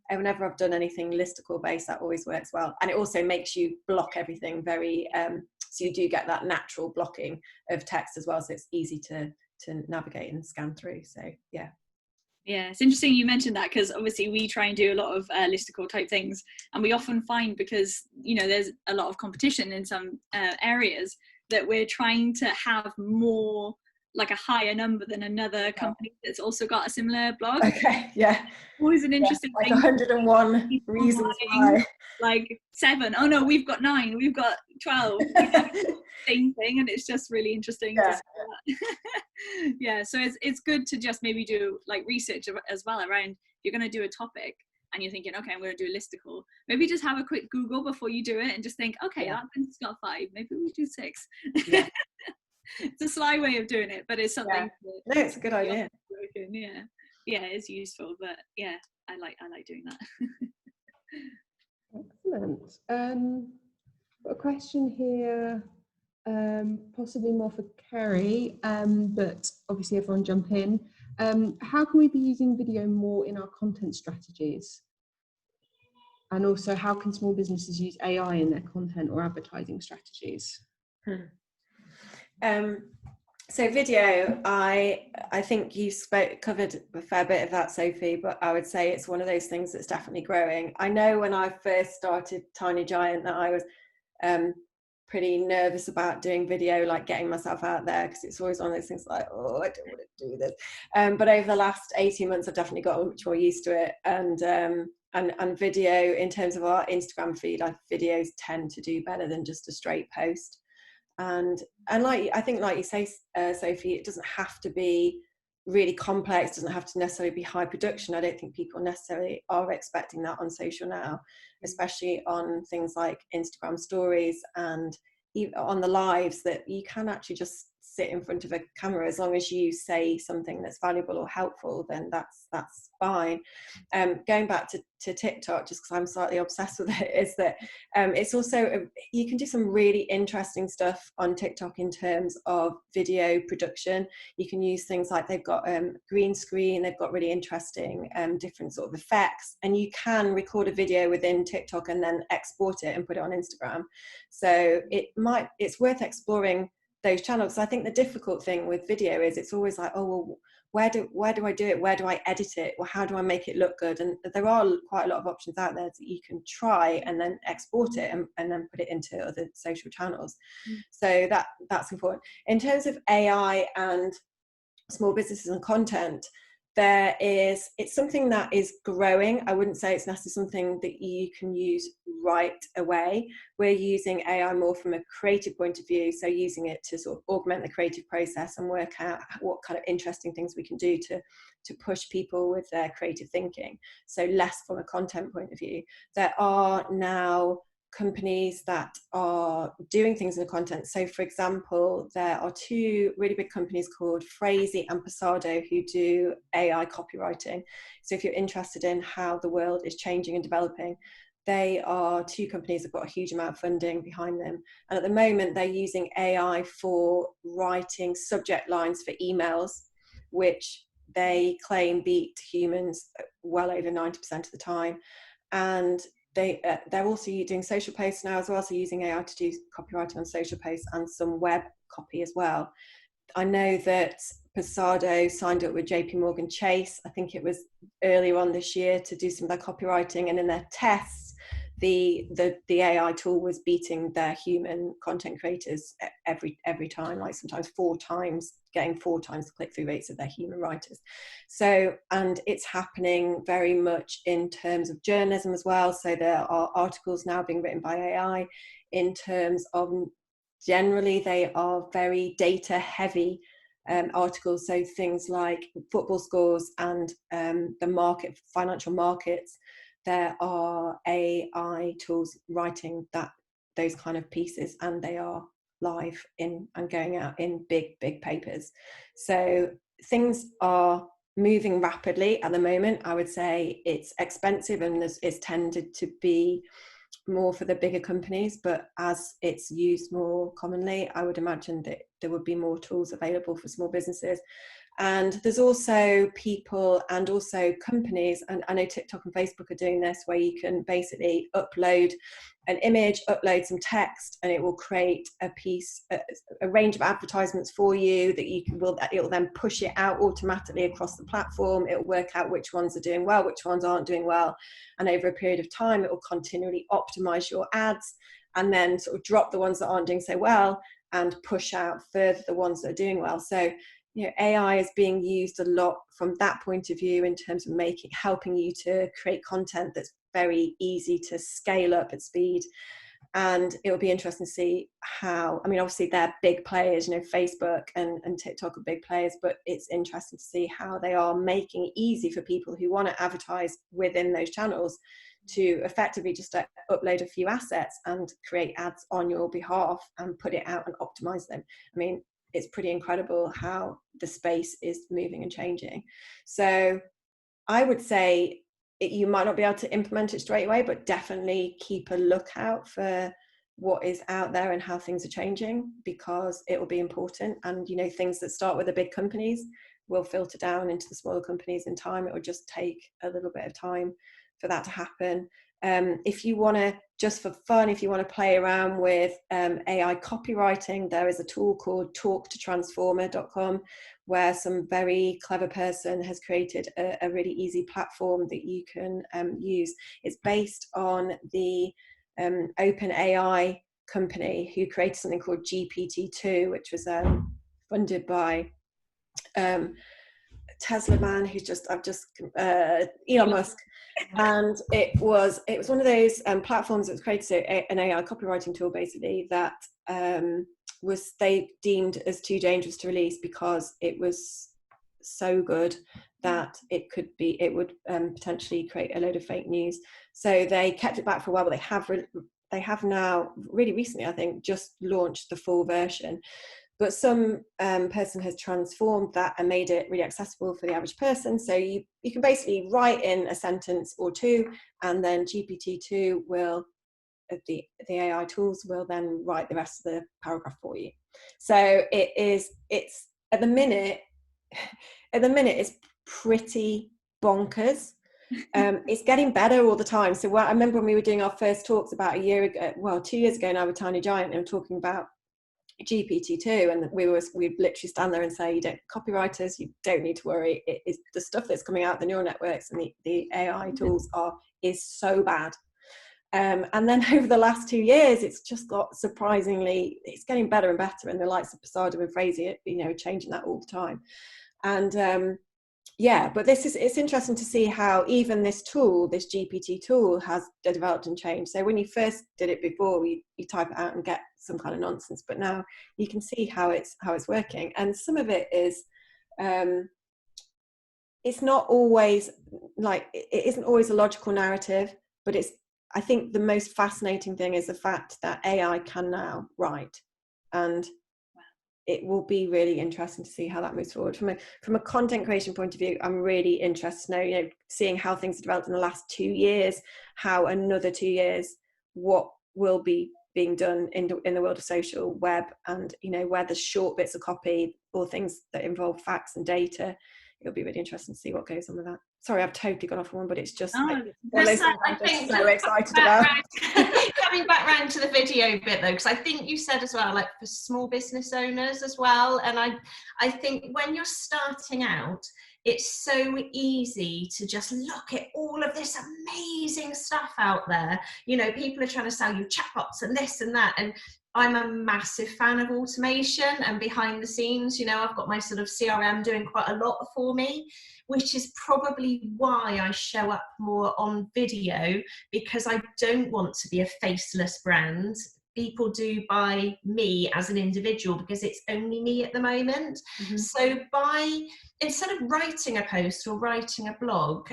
whenever I've done anything listicle based, that always works well. And it also makes you block everything very, so you do get that natural blocking of text as well. So it's easy to navigate and scan through. So yeah. Yeah, it's interesting you mentioned that, because obviously we try and do a lot of listicle type things, and we often find, because, you know, there's a lot of competition in some areas, that we're trying to have more, like a higher number than another company that's also got a similar blog. Okay, yeah. Always an interesting like thing. 101 reasons why. Like 7. Oh no, we've got 9. We've got 12. Same thing, and it's just really interesting to see that. So it's good to just maybe do like research as well around, if you're going to do a topic and you're thinking, okay, I'm going to do a listicle, maybe just have a quick Google before you do it and just think, okay, that one's got 5, maybe we do 6. It's a sly way of doing it, but it's something no, it's a good idea. It's useful, but I like doing that. Excellent. Got a question here, possibly more for Kerry, but obviously everyone jump in. How can we be using video more in our content strategies? And also, how can small businesses use AI in their content or advertising strategies? So video, I think you covered a fair bit of that, Sophie, but I would say it's one of those things that's definitely growing. I know when I first started Tiny Giant that I was pretty nervous about doing video, like getting myself out there, because it's always one of those things like, oh, I don't want to do this. But over the last 18 months, I've definitely got much more used to it. And video, in terms of our Instagram feed, videos tend to do better than just a straight post. And like, I think, like you say, Sophie, it doesn't have to be really complex, doesn't have to necessarily be high production. I don't think people necessarily are expecting that on social now, especially on things like Instagram stories and even on the lives, that you can actually just sit in front of a camera. As long as you say something that's valuable or helpful, then that's fine. Going back to TikTok, just because I'm slightly obsessed with it, is that it's also you can do some really interesting stuff on TikTok in terms of video production. You can use things like, they've got green screen, they've got really interesting different sort of effects, and you can record a video within TikTok and then export it and put it on Instagram. So it's worth exploring those channels. I think the difficult thing with video is it's always like, oh, well, where do I do it? Where do I edit it? Well, how do I make it look good? And there are quite a lot of options out there that you can try and then export it and then put it into other social channels. So that's important. In terms of AI and small businesses and content, it's something that is growing. I wouldn't say it's necessarily something that you can use right away. We're using AI more from a creative point of view, so using it to sort of augment the creative process and work out what kind of interesting things we can do to push people with their creative thinking. So less from a content point of view. There are now companies that are doing things in the content. So for example, there are 2 really big companies called Phrasey and Passado who do AI copywriting. So if you're interested in how the world is changing and developing, they are 2 companies that have got a huge amount of funding behind them. And at the moment, they're using AI for writing subject lines for emails, which they claim beat humans well over 90% of the time. And they're also doing social posts now as well, so using AI to do copywriting on social posts and some web copy as well. I know that Posado signed up with JP Morgan Chase, I think it was earlier on this year, to do some of their copywriting, and in their tests the AI tool was beating their human content creators every time, like sometimes 4 times, getting 4 times the click-through rates of their human writers. So, and it's happening very much in terms of journalism as well. So there are articles now being written by AI in terms of, generally they are very data heavy articles, so things like football scores and the market, financial markets. There are AI tools writing those kind of pieces, and they are live in and going out in big papers. So things are moving rapidly at the moment. I would say it's expensive, and it's tended to be more for the bigger companies, but as it's used more commonly, I would imagine that there would be more tools available for small businesses. And there's also people and also companies, and I know TikTok and Facebook are doing this, where you can basically upload an image, upload some text, and it will create a piece, a range of advertisements for you that you can, it will then push it out automatically across the platform. It will work out which ones are doing well, which ones aren't doing well, and over a period of time it will continually optimize your ads, and then sort of drop the ones that aren't doing so well and push out further the ones that are doing well. So AI is being used a lot from that point of view, in terms of helping you to create content that's very easy to scale up at speed. And it'll be interesting to see how, I mean, obviously they're big players, Facebook and TikTok are big players, but it's interesting to see how they are making it easy for people who want to advertise within those channels to effectively just upload a few assets and create ads on your behalf and put it out and optimize them. I mean, it's pretty incredible how the space is moving and changing. So I would say you might not be able to implement it straight away, but definitely keep a lookout for what is out there and how things are changing, because it will be important. And things that start with the big companies will filter down into the smaller companies in time. It will just take a little bit of time for that to happen. If you want to, just for fun, if you want to play around with AI copywriting, there is a tool called talktotransformer.com, where some very clever person has created a really easy platform that you can use. It's based on the OpenAI company, who created something called GPT-2, which was funded by Tesla man, Elon Musk. And it was one of those platforms that was created, so an AI copywriting tool basically, that was they deemed as too dangerous to release, because it was so good that it would potentially create a load of fake news. So they kept it back for a while, but they have now, really recently, I think, just launched the full version. But some person has transformed that and made it really accessible for the average person. So you can basically write in a sentence or two, and then GPT-2 will, the AI tools will then write the rest of the paragraph for you. So it's at the minute it's pretty bonkers. It's getting better all the time. So I remember when we were doing our first talks about 2 years ago now with Tiny Giant, and we were talking about GPT-2, and we'd literally stand there and say, copywriters, you don't need to worry. It is the stuff that's coming out, the neural networks and the AI tools is so bad. And then over the last 2 years, it's just got surprisingly, it's getting better and better, and the likes of Posado and Fraser, changing that all the time. And but it's interesting to see how even this tool, this GPT tool, has developed and changed. So when you first did it before, you type it out and get some kind of nonsense, but now you can see how it's working. And some of it is, it's not always it isn't always a logical narrative, but I think the most fascinating thing is the fact that AI can now write, and it will be really interesting to see how that moves forward. From a content creation point of view, I'm really interested to know, seeing how things have developed in the last 2 years, how another 2 years, what will be being done in the world of social web, and where there's short bits of copy or things that involve facts and data. It'll be really interesting to see what goes on with that. sorry, I've totally gone off on one, but it's just Oh, like one of those things I'm just so excited about. Coming back round to the video bit though, because I think you said as well, like for small business owners as well, and I think when you're starting out, it's so easy to just look at all of this amazing stuff out there. You know, people are trying to sell you chatbots and this and that, and I'm a massive fan of automation and behind the scenes. You know, I've got my sort of CRM doing quite a lot for me, which is probably why I show up more on video, because I don't want to be a faceless brand. People do buy me as an individual because it's only me at the moment. Mm-hmm. So instead of writing a post or writing a blog,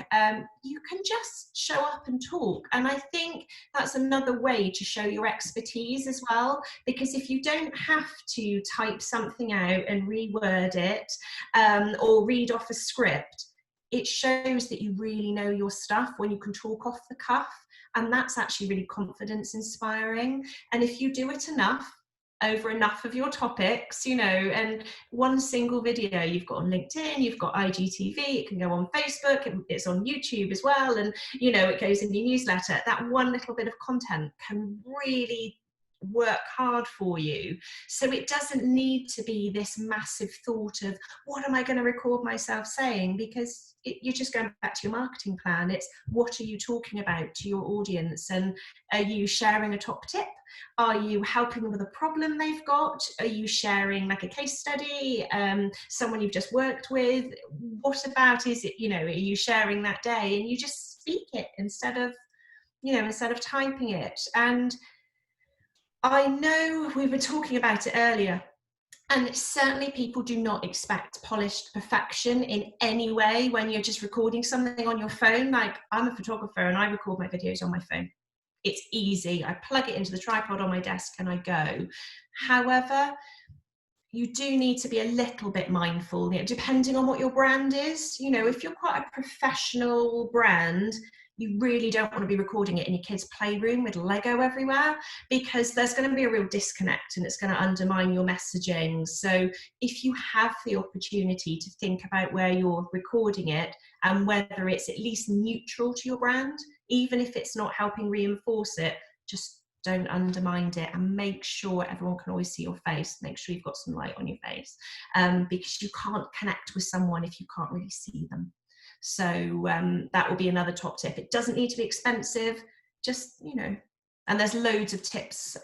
you can just show up and talk. And I think that's another way to show your expertise as well, because if you don't have to type something out and reword it or read off a script, it shows that you really know your stuff when you can talk off the cuff. And that's actually really confidence inspiring. And if you do it enough, over enough of your topics, you know, and one single video you've got on LinkedIn, you've got IGTV, it can go on Facebook, it's on YouTube as well, and, you know, it goes in your newsletter. That one little bit of content can really work hard for you. So it doesn't need to be this massive thought of what am I going to record myself saying, because you're just going back to your marketing plan. It's what are you talking about to your audience, and are you sharing a top tip? Are you helping them with a problem they've got? Are you sharing like a case study, someone you've just worked with? What about is it, you know, are you sharing that day, and you just speak it instead of typing it? And I know we were talking about it earlier, and certainly people do not expect polished perfection in any way when you're just recording something on your phone. Like, I'm a photographer and I record my videos on my phone. It's easy. I plug it into the tripod on my desk and I go. However, you do need to be a little bit mindful, you know, depending on what your brand is. You know, if you're quite a professional brand, you really don't want to be recording it in your kids' playroom with Lego everywhere, because there's going to be a real disconnect and it's going to undermine your messaging. So if you have the opportunity to think about where you're recording it and whether it's at least neutral to your brand, even if it's not helping reinforce it, just don't undermine it, and make sure everyone can always see your face. Make sure you've got some light on your face, because you can't connect with someone if you can't really see them. So that will be another top tip. It doesn't need to be expensive, just, you know, and there's loads of tips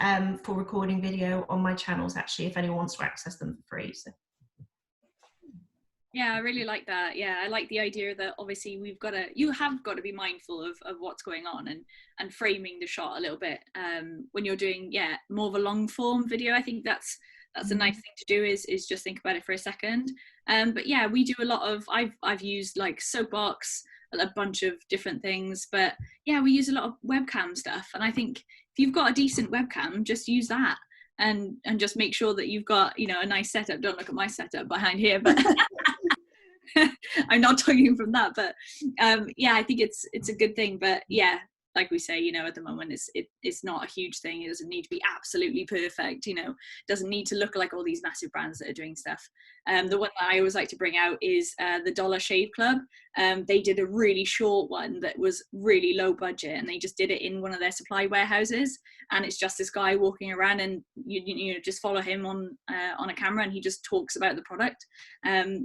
for recording video on my channels, actually, if anyone wants to access them for free. So. Yeah, I really like that. Yeah, I like the idea that obviously you have got to be mindful of what's going on and framing the shot a little bit when you're doing, more of a long form video. I think that's a nice thing to do is just think about it for a second. But yeah, we do a lot of, I've used like Soapbox, a bunch of different things, but yeah, we use a lot of webcam stuff. And I think if you've got a decent webcam, just use that and just make sure that you've got, you know, a nice setup. Don't look at my setup behind here, but I'm not talking from that, but yeah, I think it's a good thing. But yeah, like we say, you know, at the moment it's not a huge thing. It doesn't need to be absolutely perfect, you know, doesn't need to look like all these massive brands that are doing stuff. The one that I always like to bring out is the Dollar Shave Club. They did a really short one that was really low budget, and they just did it in one of their supply warehouses, and it's just this guy walking around, and you know, just follow him on a camera, and he just talks about the product.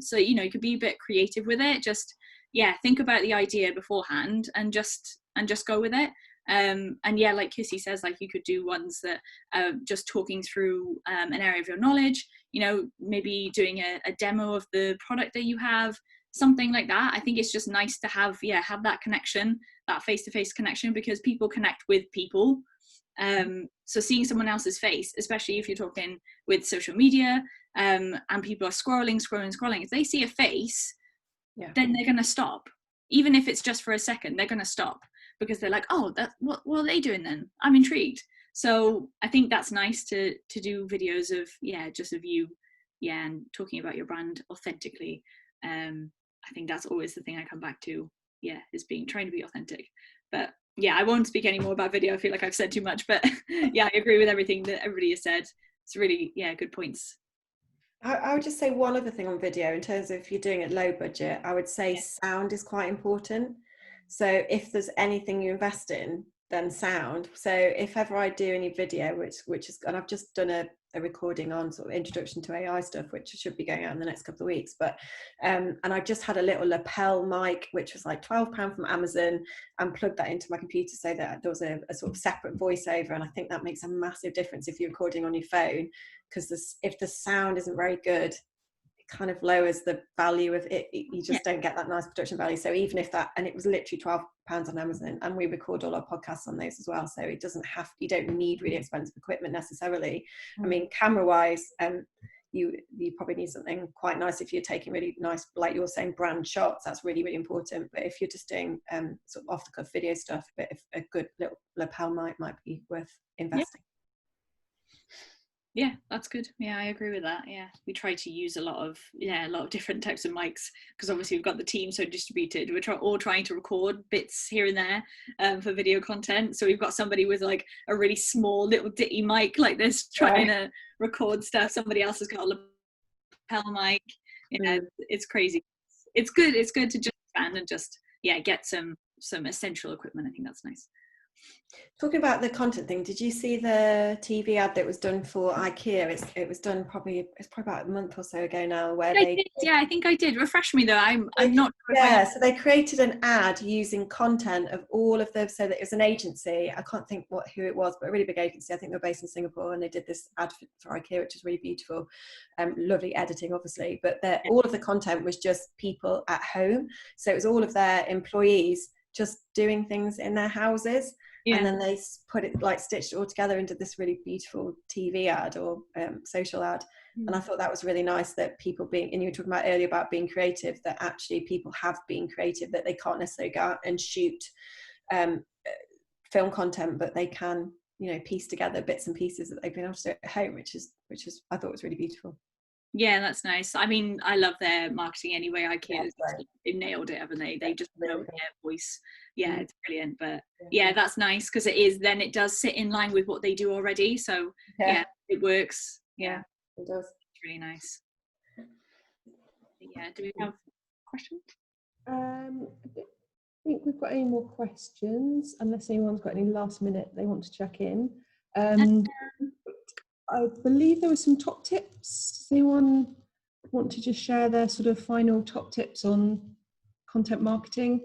So, you know, you could be a bit creative with it. Just, yeah, think about the idea beforehand and just go with it. And yeah, like Kirsty says, like you could do ones that are just talking through an area of your knowledge, you know, maybe doing a demo of the product that you have, something like that. I think it's just nice to have that connection, that face-to-face connection, because people connect with people. So seeing someone else's face, especially if you're talking with social media, and people are scrolling, if they see a face, then they're going to stop. Even if it's just for a second, they're going to stop, because they're like, oh, what are they doing then? I'm intrigued. So I think that's nice to do videos of, just of you, and talking about your brand authentically. I think that's always the thing I come back to, is trying to be authentic. But yeah, I won't speak any more about video. I feel like I've said too much, but yeah, I agree with everything that everybody has said. It's really, good points. I would just say one other thing on video in terms of if you're doing it low budget, I would say sound is quite important. So if there's anything you invest in, then sound. So if ever I do any video, which is, and I've just done a recording on sort of introduction to AI stuff, which should be going out in the next couple of weeks, but and I just had a little lapel mic, which was like £12 from Amazon, and plugged that into my computer so that there was a sort of separate voiceover. And I think that makes a massive difference if you're recording on your phone, because if the sound isn't very good, kind of lowers the value of it. You just don't get that nice production value. So even if that, and it was literally £12 on Amazon, and we record all our podcasts on those as well, so it doesn't have, you don't need really expensive equipment necessarily. I mean, camera wise, you probably need something quite nice if you're taking really nice, like you're saying, brand shots. That's really, really important. But if you're just doing sort of off the cuff video stuff, but if a good little lapel might be worth investing. Yeah, that's good. Yeah, I agree with that. Yeah, we try to use a lot of different types of mics, because obviously we've got the team so distributed. We're all trying to record bits here and there for video content. So we've got somebody with like a really small little ditty mic like this trying to record stuff. Somebody else has got a lapel mic. It's crazy. It's good. It's good to just stand and just get some essential equipment. I think that's nice. Talking about the content thing, did you see the TV ad that was done for IKEA? It was done probably about a month or so ago now, where I think I did. Refresh me though. I'm not sure. Yeah, so they created an ad using content of all of them. So that it was an agency. I can't think who it was, but a really big agency. I think they're based in Singapore, and they did this ad for IKEA, which is really beautiful. Lovely editing, obviously, but all of the content was just people at home. So it was all of their employees just doing things in their houses. Yeah. And then they put it, like, stitched it all together into this really beautiful TV ad or social ad. And I thought that was really nice, that people being, and you were talking about earlier about being creative, that actually people have been creative, that they can't necessarily go out and shoot film content, but they can, piece together bits and pieces that they've been able to do at home, which is I thought was really beautiful. Yeah, that's nice. I mean, I love their marketing anyway. IKEA, they've nailed it, haven't they? They just know their voice. Yeah, it's brilliant. But yeah, that's nice, because it does sit in line with what they do already. So yeah, it works. Yeah, it does. It's really nice. Yeah, do we have questions? I don't think we've got any more questions, unless anyone's got any last minute they want to check in. I believe there were some top tips. Does anyone want to just share their sort of final top tips on content marketing?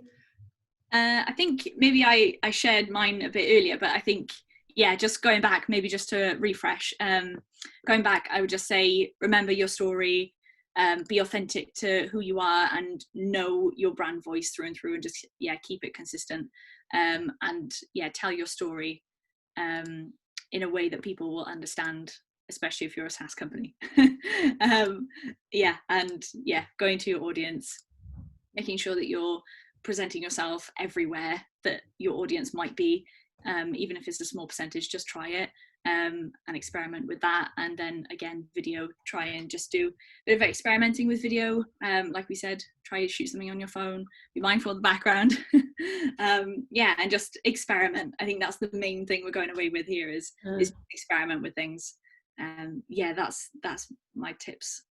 I think maybe I shared mine a bit earlier, but I think, just going back, maybe just to refresh, going back, I would just say, remember your story, be authentic to who you are, and know your brand voice through and through, and just, keep it consistent, and tell your story in a way that people will understand, especially if you're a SaaS company. Going to your audience, making sure that you're presenting yourself everywhere that your audience might be, even if it's a small percentage, just try it and experiment with that. And then again, video, try and just do a bit of experimenting with video. Like we said, try to shoot something on your phone, be mindful of the background. And just experiment. I think that's the main thing we're going away with here is experiment with things. That's my tips.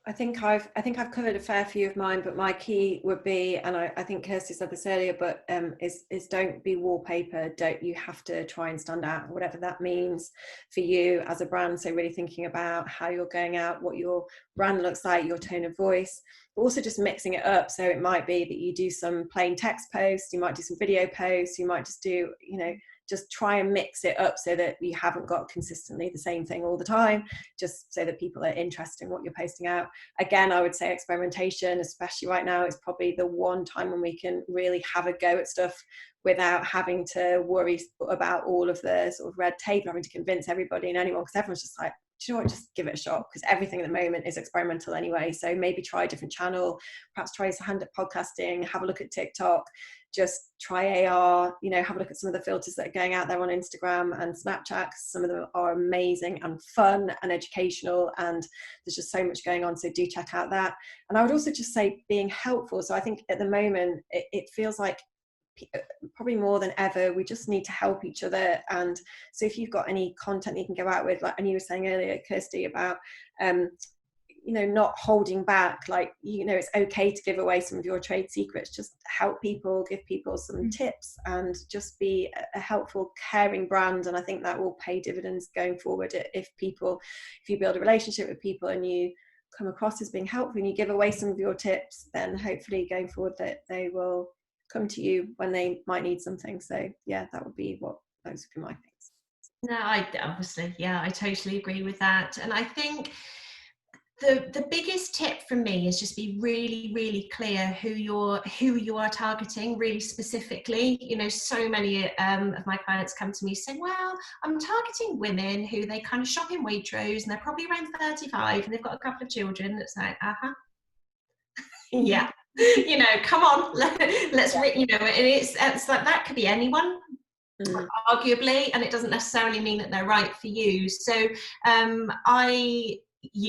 I think I've covered a fair few of mine, but my key would be, and I think Kirsty said this earlier, but is don't be wallpaper. You have to try and stand out, whatever that means for you as a brand. So really thinking about how you're going out, what your brand looks like, your tone of voice, but also just mixing it up. So it might be that you do some plain text posts, you might do some video posts, you might just do, just try and mix it up so that you haven't got consistently the same thing all the time, just so that people are interested in what you're posting out. Again, I would say experimentation, especially right now, is probably the one time when we can really have a go at stuff without having to worry about all of the sort of red tape, having to convince everybody and anyone, because everyone's just like, do you know what, just give it a shot, because everything at the moment is experimental anyway. So maybe try a different channel, perhaps try a hand at podcasting, have a look at TikTok, just try AR, have a look at some of the filters that are going out there on Instagram and Snapchat. Some of them are amazing and fun and educational, and there's just so much going on, so do check out that. And I would also just say being helpful. So I think at the moment it feels like probably more than ever, we just need to help each other. And so if you've got any content you can go out with, like, and you were saying earlier, Kirsty, about you know, not holding back, like, you know, it's okay to give away some of your trade secrets, just help people, give people some tips, and just be a helpful, caring brand. And I think that will pay dividends going forward. If you build a relationship with people and you come across as being helpful and you give away some of your tips, then hopefully going forward that they will come to you when they might need something. So yeah, those would be my things. No, I totally agree with that. And I think the biggest tip from me is just be really, really clear who you are targeting really specifically. You know, so many of my clients come to me saying, well, I'm targeting women who they kind of shop in Waitrose and they're probably around 35 and they've got a couple of children. It's like, yeah, you know, come on, let's you know, and it's like, that could be anyone. Arguably, and it doesn't necessarily mean that they're right for you. So I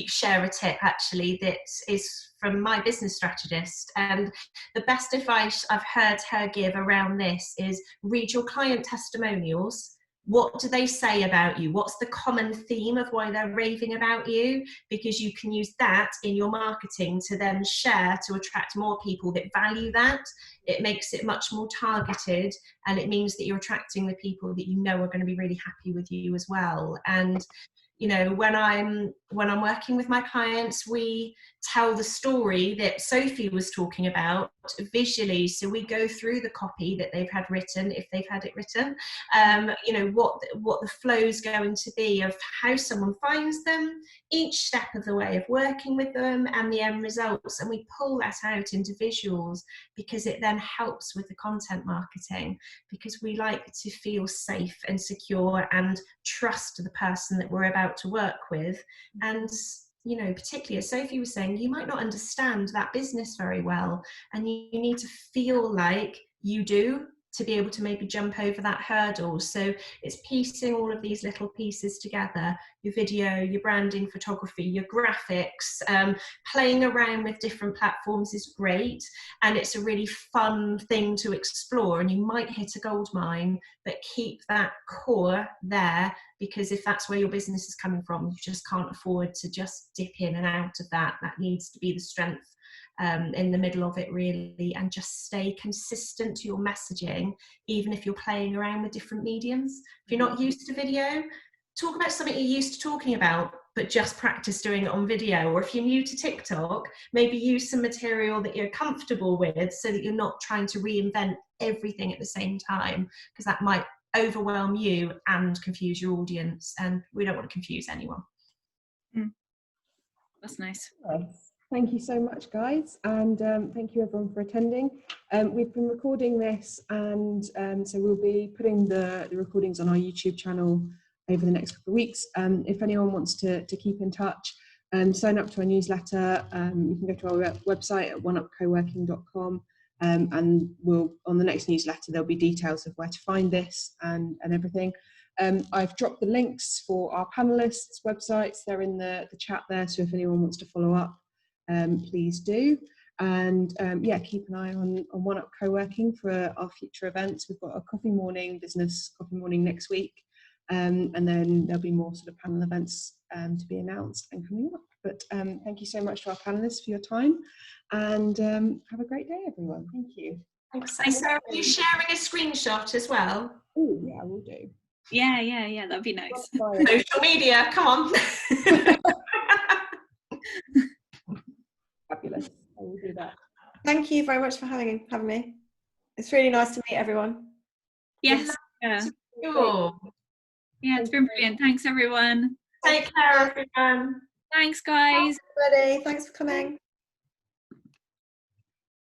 share a tip actually that is from my business strategist, and the best advice I've heard her give around this is read your client testimonials. What do they say about you? What's the common theme of why they're raving about you? Because you can use that in your marketing to then share to attract more people that value that. It makes it much more targeted, and it means that you're attracting the people that you know are going to be really happy with you as well. And you know, when I'm working with my clients, we tell the story that Sophie was talking about visually. So we go through the copy that they've had written, if they've had it written, you know, what the flow is going to be of how someone finds them, each step of the way of working with them, and the end results. And we pull that out into visuals because it then helps with the content marketing, because we like to feel safe and secure and trust the person that we're about to work with. And you know, particularly as Sophie was saying, you might not understand that business very well, and you need to feel like you do to be able to maybe jump over that hurdle. So it's piecing all of these little pieces together: your video, your branding, photography, your graphics. Playing around with different platforms is great, and it's a really fun thing to explore, and you might hit a gold mine, but keep that core there, because if that's where your business is coming from, you just can't afford to just dip in and out of that. That needs to be the strength in the middle of it, really, and just stay consistent to your messaging, even if you're playing around with different mediums. If you're not used to video, talk about something you're used to talking about, but just practice doing it on video. Or if you're new to TikTok, maybe use some material that you're comfortable with, so that you're not trying to reinvent everything at the same time, because that might overwhelm you and confuse your audience, and we don't want to confuse anyone. That's nice. Thank you so much, guys, and thank you everyone for attending. We've been recording this, and so we'll be putting the recordings on our YouTube channel over the next couple of weeks. If anyone wants to keep in touch, sign up to our newsletter. You can go to our website at oneupcoworking.com, and we'll, on the next newsletter, there'll be details of where to find this and everything. I've dropped the links for our panelists' websites. They're in the chat there, so if anyone wants to follow up, please do. And yeah, keep an eye on OneUp Coworking for our future events. We've got a business coffee morning next week, and then there'll be more sort of panel events to be announced and coming up. But thank you so much to our panelists for your time, and have a great day, everyone. Thank you. Thanks. Sarah, are you sharing a screenshot as well? Oh yeah, we'll do. Yeah, that'd be nice. Social media, come on. Fabulous. I will do that. Thank you very much for having me. It's really nice to meet everyone. Yes. Yeah. Cool. Yeah, it's been brilliant. Thanks, everyone. Take care, everyone. Thanks, guys. Bye, everybody. Thanks for coming.